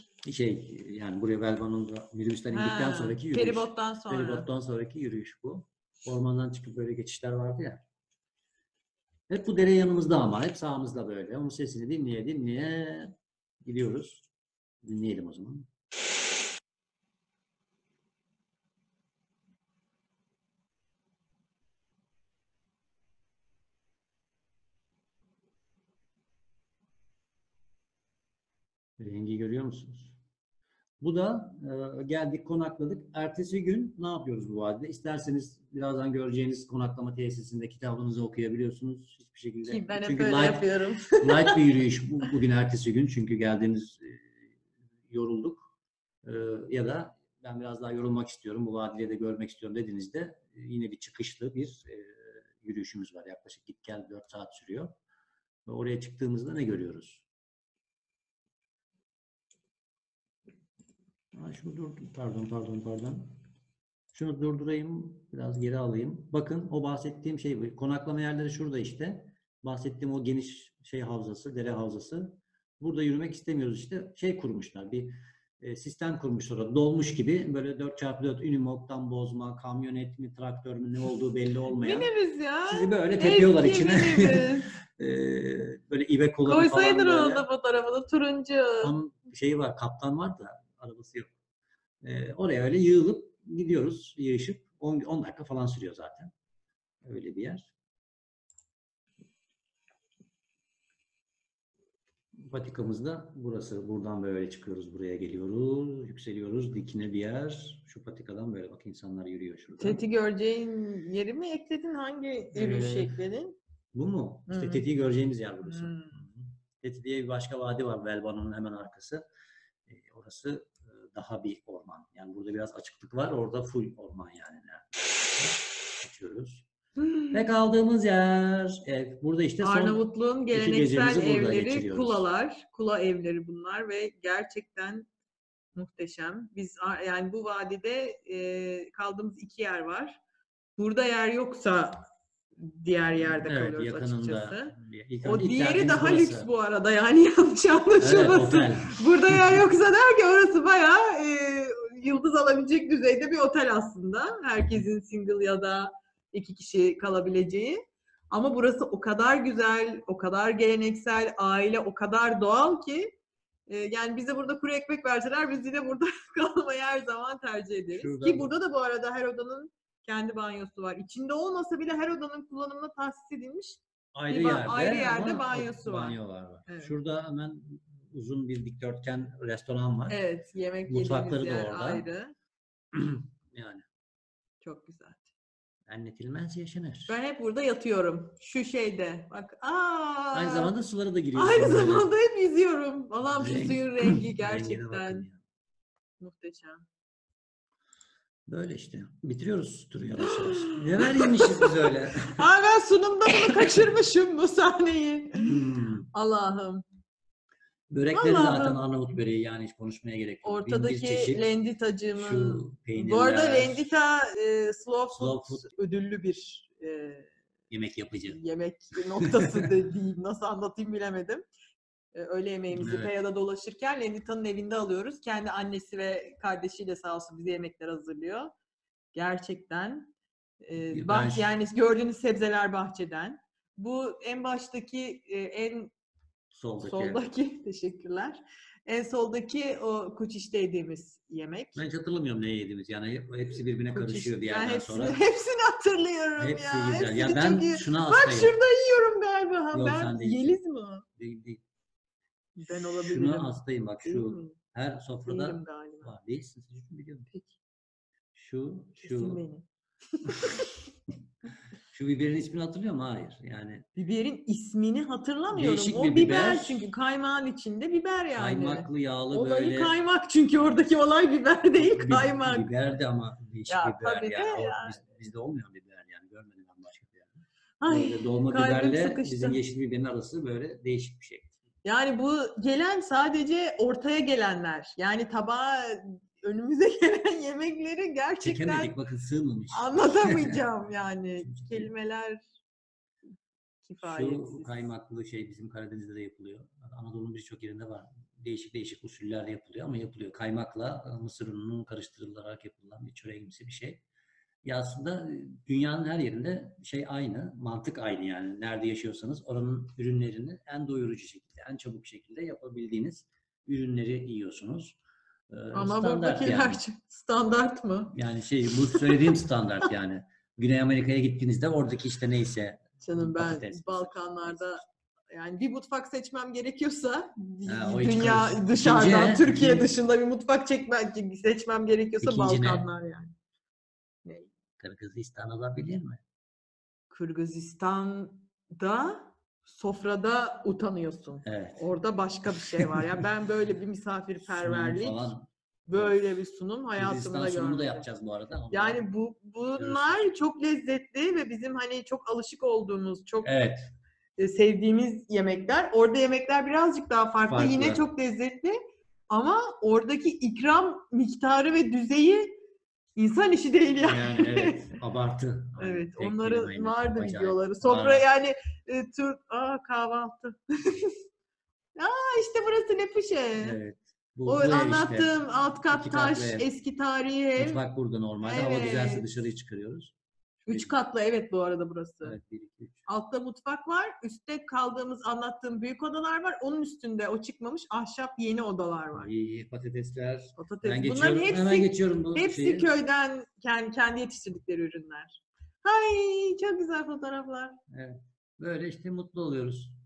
Yani buraya Velvan'ın minibüsten indikten sonraki yürüyüş. Feribottan sonra. Feribottan sonraki yürüyüş bu. Ormandan çıkıp böyle geçişler vardı ya. Hep bu dere yanımızda ama. Hep sağımızda böyle. Onun sesini dinleye dinleye gidiyoruz. Dinleyelim o zaman. Rengi görüyor musunuz? Bu da geldik, konakladık. Ertesi gün ne yapıyoruz bu vadide? İsterseniz birazdan göreceğiniz konaklama tesisinde kitabınızı okuyabiliyorsunuz. Hiçbir şekilde. Ki ben hep Çünkü öyle yapıyorum. light bir yürüyüş bugün ertesi gün. Çünkü geldiğimiz yorulduk. Ya da ben biraz daha yorulmak istiyorum, bu vadiyi de görmek istiyorum dediğinizde yine bir çıkışlı bir yürüyüşümüz var. Yaklaşık git gel 4 saat sürüyor. Ve oraya çıktığımızda ne görüyoruz? Şunu pardon. Şunu durdurayım, biraz geri alayım. Bakın o bahsettiğim şey, konaklama yerleri şurada işte. Bahsettiğim o geniş havzası, dere havzası. Burada yürümek istemiyoruz işte. Kurmuşlar, bir sistem kurmuşlar orada. Dolmuş gibi böyle 4x4 Unimog'dan bozma, kamyonet mi, traktör mü ne olduğu belli olmayan. Minibüs ya. Sizi böyle tepiyorlar Eski içine. minibüs. Böyle İveko'ları falan Koysaydın böyle. onun da fotoğrafını turuncu. Onun var, kaptan var da arabası yok. Oraya öyle yığılıp gidiyoruz, yığışıp 10 dakika falan sürüyor zaten. Öyle bir yer. Patikamız da burası. Buradan böyle çıkıyoruz, buraya geliyoruz, yükseliyoruz, dikine bir yer. Şu patikadan böyle bak, insanlar yürüyor şurada. Teti göreceğin yeri mi ekledin? Hangi yürüyüş ekledin? Bu mu? İşte Teti'yi göreceğimiz yer burası. Teti diye bir başka vadi var, Velvan'ın hemen arkası. Orası daha bir orman. Yani burada biraz açıklık var, orada full orman yani. Geçiyoruz. Ve kaldığımız yer. Evet, burada işte Arnavutluğun geleneksel evleri, kulalar. Kula evleri bunlar ve gerçekten muhteşem. Biz yani bu vadide kaldığımız 2 yer var. Burada yer yoksa diğer yerde kalıyoruz yakınında, açıkçası. O diğeri daha burası. Lüks bu arada, yani yanlış anlaşılmasın. Evet, burada yer yoksa der ki orası bayağı yıldız alabilecek düzeyde bir otel aslında. Herkesin single ya da 2 kişi kalabileceği. Ama burası o kadar güzel, o kadar geleneksel, aile o kadar doğal ki yani bize burada kuru ekmek verseler biz yine burada kalmayı her zaman tercih ederiz. Ki burada da bu arada her odanın kendi banyosu var. İçinde olmasa bile her odanın kullanımına tahsis edilmiş ayrı yerde banyosu var. Evet. Şurada hemen uzun bir dikdörtgen restoran var. Evet, yemek mutfakları yediğimiz yer da orada. Ayrı. Yani. Çok güzel. Anlatilmez yaşanır. Ben hep burada yatıyorum. Şu şeyde. Bak. Aynı zamanda sulara da giriyorsun. Aynı zamanda hep yüzüyorum. Allah'ım şu suyun rengi gerçekten muhteşem. Böyle işte. Bitiriyoruz turu yavaş yavaş. Neler yemişiz biz öyle. Ben sunumda bunu kaçırmışım bu sahneyi. Allah'ım. Börekleri zaten Arnavut böreği, yani hiç konuşmaya gerek yok. Ortadaki lenditacığımın. Bu arada lendita slow food ödüllü bir yemek yapıcı. Yemek noktası değil. Nasıl anlatayım bilemedim. Öğle yemeğimizi Kaya'da dolaşırken Lendita'nın evinde alıyoruz. Kendi annesi ve kardeşiyle sağ olsun bize yemekler hazırlıyor. Gerçekten yani gördüğünüz sebzeler bahçeden. Bu en baştaki en soldaki teşekkürler. En soldaki o kuçişte yediğimiz yemek. Ben hiç hatırlamıyorum ne yediğimiz. Yani hepsi birbirine karışıyor bir yerden sonra. Hepsini hatırlıyorum hepsi ya. Güzel. Hepsini ya ben şuna hastayım. Bak şurada yiyorum galiba. Yok, ben Yeliz mi o? Değil. Ben olabilirim. Şuna hastayım bak, şu her sofrada var. Değilsin, biliyorum. Peki. Şu. Beni. Şu biberin ismini hatırlıyor musun? Hayır. Yani. Biberin ismini hatırlamıyorum. Değişik o bir biber çünkü kaymağın içinde biber yani. Kaymaklı, yağlı olayı böyle. kaymak çünkü oradaki olay biber değil kaymak. Biber de ama değişik biber yani. Bizde olmuyor biber yani. Görmedim ben başka bir yerde. Böyle dolma biberle bizim yeşil biberin arası böyle değişik bir şey. Yani bu gelen sadece ortaya gelenler. Yani tabağa önümüze gelen yemekleri gerçekten çekemedik, bakın sığmamış. Anlatamayacağım yani. Kelimeler kifayetsiz. Şu kaymaklı bizim Karadeniz'de de yapılıyor. Anadolu'nun birçok yerinde var. değişik değişik usullerle yapılıyor ama yapılıyor. Kaymakla mısır ununun karıştırılarak yapılan bir çöreğimsi bir şey. Ya aslında dünyanın her yerinde şey aynı, mantık aynı yani. Nerede yaşıyorsanız oranın ürünlerini en doyurucu şekilde, en çabuk şekilde yapabildiğiniz ürünleri yiyorsunuz. Ama Standart yani. buradakiler standart mı? Yani bu söylediğim standart yani. Güney Amerika'ya gittiğinizde oradaki işte neyse Canım ben patates, Balkanlarda yani bir mutfak seçmem gerekiyorsa o hiç dünya dışarıdan, İkinci- Türkiye dışında bir mutfak seçmem gerekiyorsa İkinci ne? Balkanlar yani. Ne? Kırgızistan olabilir mi? Kırgızistan'da sofrada utanıyorsun. Evet. Orada başka bir şey var. Ya ben böyle bir Sunum misafirperverlik, falan. böyle bir sunum hayatımda Kırgızistan sunumu da görmedim. yapacağız bu arada. Onu da Yani bunlar çok lezzetli ve bizim hani çok alışık olduğumuz, çok evet. sevdiğimiz yemekler. Orada yemekler birazcık daha farklı. Yine çok lezzetli ama oradaki ikram miktarı ve düzeyi insan işi değil yani. Yani evet. Abartı. Evet. Tek Onların kelimeyle. vardı Acayip. videoları. Sofra Var. yani kahvaltı. İşte burası Lepuşe. Evet. O Bu ev anlattığım işte. alt kat 2 katlı taş, ev. eski tarihi ev. Mutfak burada normalde. Hava güzelse Evet. dışarıyı çıkarıyoruz. 3 katlı evet bu arada burası. Evet 1, 2, 3. Altta mutfak var. Üstte anlattığım büyük odalar var. Onun üstünde o çıkmamış ahşap yeni odalar var. İyi patatesler. Patates. Ben Bunların geçiyorum. Hemen geçiyorum bu hepsi şeyi. köyden kendi yetiştirdikleri ürünler. Hay çok güzel fotoğraflar. Evet. Böyle işte mutlu oluyoruz.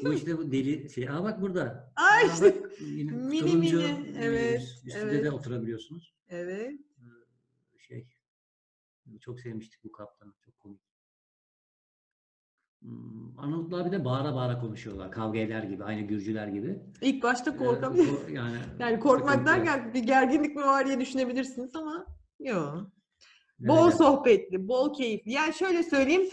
Bu işte bu deli şey. Aa bak burada. İşte Bak, yine mini turuncu, mini. Evet. üstünde de oturabiliyorsunuz. Evet. Çok sevmiştik bu kaptanı. Çok komik. Arnavutlar bir de bağıra bağıra konuşuyorlar. Kavga eder gibi. Aynı Gürcüler gibi. İlk başta korkabilir. Yani korkmak derken bir gerginlik mi var diye düşünebilirsiniz ama yok. Bol sohbetli, bol keyifli. Yani şöyle söyleyeyim,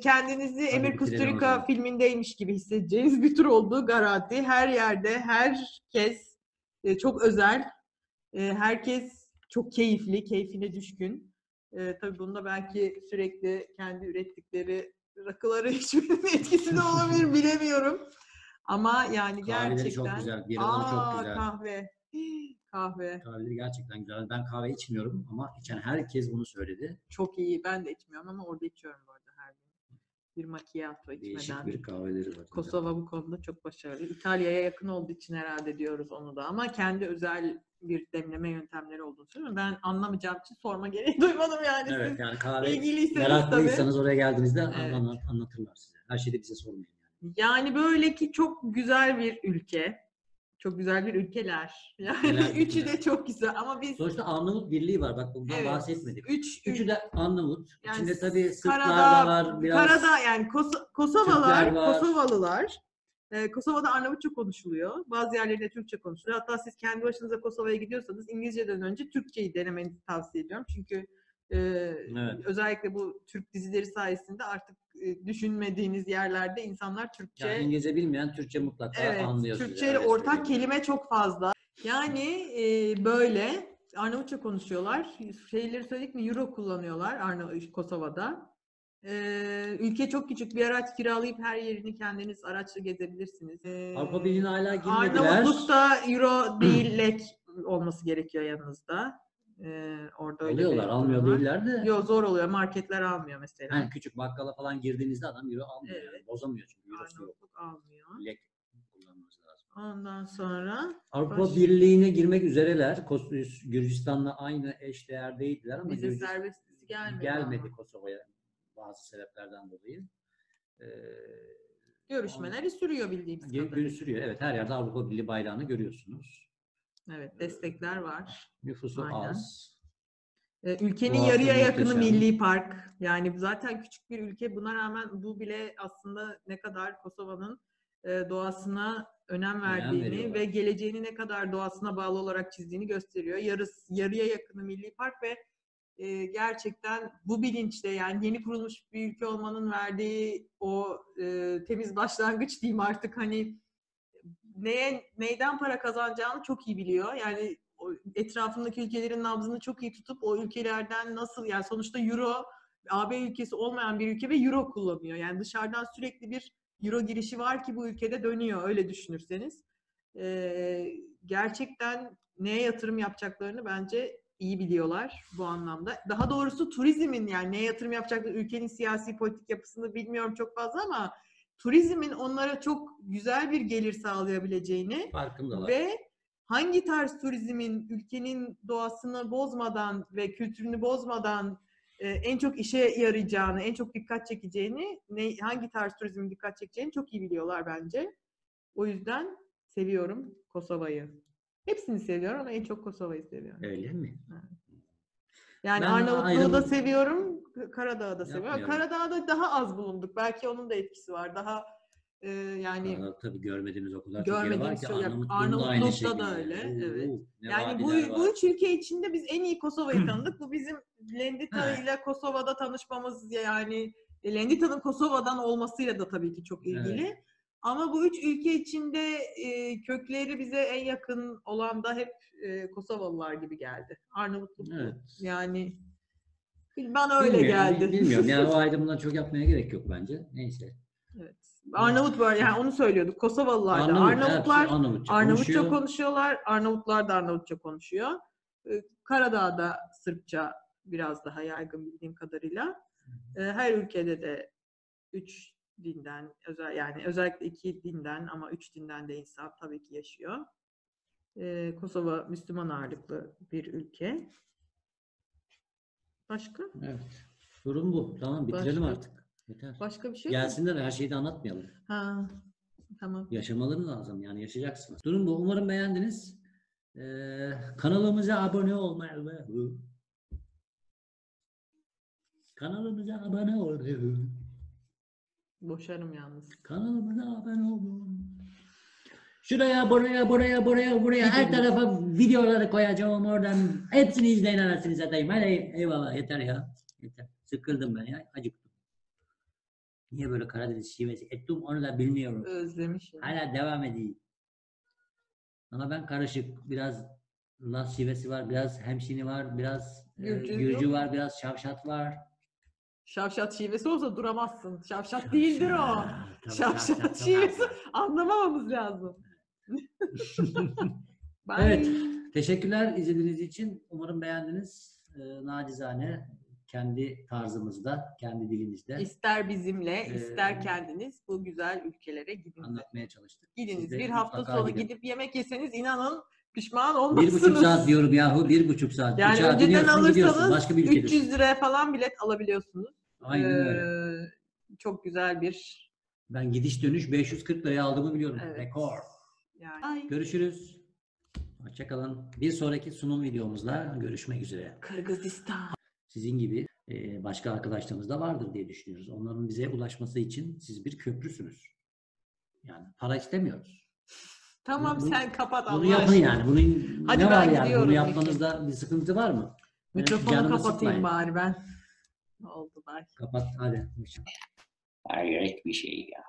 kendinizi Emir Kusturica filmindeymiş gibi hissedeceğiniz bir tur olduğu garanti. Her yerde, herkes çok özel, herkes çok keyifli, keyfine düşkün. Tabii bunda belki sürekli kendi ürettikleri rakıları içmenin etkisi de olabilir, bilemiyorum. Ama yani Kahveleri gerçekten... çok güzel, biraları çok güzel. Kahve. Kahveleri gerçekten güzel. Ben kahve içmiyorum ama içen herkes bunu söyledi. Çok iyi. Ben de içmiyorum ama orada içiyorum bu arada her gün. Bir macchiato içmeden. Değişik bir kahveleri var. Kosova bu konuda çok başarılı. İtalya'ya yakın olduğu için herhalde diyoruz onu da. Ama kendi özel bir demleme yöntemleri olduğunu söylüyorum. Ben anlamayacağım için sorma gereği duymadım yani. Evet siz yani kahve meraklıysanız oraya geldiğinizde evet. Anlatırlar size. Her şeyi de bize sormayın. Yani böyle ki çok güzel bir ülke. Çok güzel bir ülkeler. Yani üçü de çok güzel ama biz... Sonuçta Arnavut Birliği var. Bak bundan bahsetmedik. Üçü de Arnavut. Yani İçinde tabii Sırplar da var. Biraz Karada yani Kosovalılar. Kosova'da Arnavutça konuşuluyor. Bazı yerlerinde Türkçe konuşuluyor. Hatta siz kendi başınıza Kosova'ya gidiyorsanız İngilizceden önce Türkçeyi denemenizi tavsiye ediyorum. Çünkü evet. Özellikle bu Türk dizileri sayesinde artık düşünmediğiniz yerlerde insanlar Türkçe... Yani İngilizce bilmeyen Türkçe mutlaka anlıyor. Türkçe ile ortak kelime çok fazla. Yani böyle Arnavutça konuşuyorlar. Şeyleri söyledik mi? Euro kullanıyorlar Kosova'da. Ülke çok küçük. Bir araç kiralayıp her yerini kendiniz araçla gezebilirsiniz. Avrupa Birliği'ne hala girmediler. Arnavutluk'ta Euro değil lek olması gerekiyor yanınızda. Orada alıyorlar, almıyor değiller de. Yok zor oluyor. Marketler almıyor mesela. Yani küçük bakkala falan girdiğinizde adam euro almıyor. Evet. Yani. Bozamıyor çünkü eurosu yok. Almıyor. Lek kullanması lazım. Ondan sonra Avrupa Birliği'ne girmek üzereler. Gürcistan'la aynı eşdeğerdeydiler ama bize serbestisi gelmedi Kosova'ya bazı sebeplerden dolayı. Görüşmeleri sürüyor bildiğimiz kadarıyla. Sürüyor. Evet, her yerde Avrupa Birliği bayrağını görüyorsunuz. Evet, destekler var. Nüfusu az. Ülkenin yarıya yakını milli park. Yani zaten küçük bir ülke. Buna rağmen bu bile aslında ne kadar Kosova'nın doğasına önem verdiğini ve geleceğini ne kadar doğasına bağlı olarak çizdiğini gösteriyor. Yarıya yakını milli park ve gerçekten bu bilinçle yani yeni kurulmuş bir ülke olmanın verdiği o temiz başlangıç diyeyim artık hani neyden para kazanacağını çok iyi biliyor. Yani etrafındaki ülkelerin nabzını çok iyi tutup o ülkelerden nasıl yani sonuçta Euro AB ülkesi olmayan bir ülke ve Euro kullanıyor. Yani dışarıdan sürekli bir Euro girişi var ki bu ülkede dönüyor öyle düşünürseniz. Gerçekten neye yatırım yapacaklarını bence iyi biliyorlar bu anlamda. Daha doğrusu turizmin, yani neye yatırım yapacakları, ülkenin siyasi politik yapısını bilmiyorum çok fazla ama turizmin onlara çok güzel bir gelir sağlayabileceğini Farkındalar. ve hangi tarz turizmin ülkenin doğasını bozmadan ve kültürünü bozmadan en çok işe yarayacağını, en çok dikkat çekeceğini, hangi tarz turizmin dikkat çekeceğini çok iyi biliyorlar bence. O yüzden seviyorum Kosova'yı. Hepsini seviyorum ama en çok Kosova'yı seviyorum. Öyle mi? Yani Ben Arnavutluğu da ayrım- seviyorum, Karadağ'ı da seviyorum. Yapmıyorum. Karadağ'da daha az bulunduk. Belki onun da etkisi var. Daha yani Karadağ tabii görmediğimiz o kadar çok yeri var görmediğimiz ki şey yok. Arnavutluğun da aynı Arnavutluk'ta şekilde. da öyle. Evet. Ne Yani vadiler bu var. üç ülke içinde biz en iyi Kosova'yı tanıdık. Bu bizim Lendita He. ile Kosova'da tanışmamız, yani Lendita'nın Kosova'dan olmasıyla da tabii ki çok ilgili. Evet. Ama bu üç ülke içinde kökleri bize en yakın olan da hep Kosovalılar gibi geldi. Arnavutluk Evet. yani bana öyle geldi. Bilmiyorum. Yani o ayrımları çok yapmaya gerek yok bence. Neyse. Evet. Arnavut var, yani onu söylüyorduk. Kosovalılar da. Arnavutlar Arnavutça konuşuyorlar. Arnavutlar da Arnavutça konuşuyor. Karadağ'da Sırpça biraz daha yaygın bildiğim kadarıyla. Her ülkede de 3 dinden, yani özellikle 2 dinden ama 3 dinden de insan tabii ki yaşıyor. Kosova Müslüman ağırlıklı bir ülke. Başka? Evet. Durum bu. Tamam, bitirelim Başka? artık. Yeter. Başka bir şey mi? Gelsinler, her şeyi de anlatmayalım. Ha, tamam. Yaşamaları lazım, yani yaşayacaksınız. Durum bu. Umarım beğendiniz. Kanalımıza abone olmayı ve kanalımıza abone olun. Boşarım yalnız. Kanalımıza abone olun. Şuraya, buraya, her Gidin. tarafa videoları koyacağım oradan. Hepsini izleyin, anasını satayım. Hadi eyvallah, yeter ya. Yeter. Sıkıldım ben ya. Acıktım. Niye böyle Karadeniz şivesi ettim onu da bilmiyorum. Özlemişim. Hala devam edeyim. Ama ben karışık. Biraz Laz şivesi var, biraz Hemşini var, biraz Gürcü var, biraz Şavşat var. Şavşat şivesi olsa duramazsın. Şavşat değildir o. Tabii, Şavşat çok şivesi haklı. anlamamamız lazım. Bye. Evet, teşekkürler izlediğiniz için. Umarım beğendiniz. Nacizane kendi tarzımızda, kendi dilimizde İster bizimle, ister kendiniz bu güzel ülkelere gidin. anlatmaya çalıştık. Gidiniz. Siz de Bir hafta mutlaka sonu gidin. gidip yemek yeseniz inanın pişman olmazsınız. 1,5 saat diyorum yahu, 1,5 saat. Yani Uçağa önceden biniyorsun, gidiyorsun, alırsanız başka bir ülkedesin. 300 liraya falan bilet alabiliyorsunuz. Aynen öyle. Çok güzel bir Ben gidiş dönüş 540 liraya aldığımı biliyorum. Evet. Rekor. yani. Görüşürüz. Hoşçakalın. Bir sonraki sunum videomuzda görüşmek üzere. Kırgızistan. Sizin gibi başka arkadaşlarımız da vardır diye düşünüyoruz. Onların bize ulaşması için siz bir köprüsünüz. Yani para istemiyoruz. Tamam sen kapat Bunu Allah yapın aşkına. yani. Bunun Hadi ne ben var yani? gidiyorum. Bunu yapmanızda bir sıkıntı var mı? Mikrofonu Canımı kapatayım sıkmayın. bari ben. Oldu bye. Kapat hadi. Hayret bir şey ya.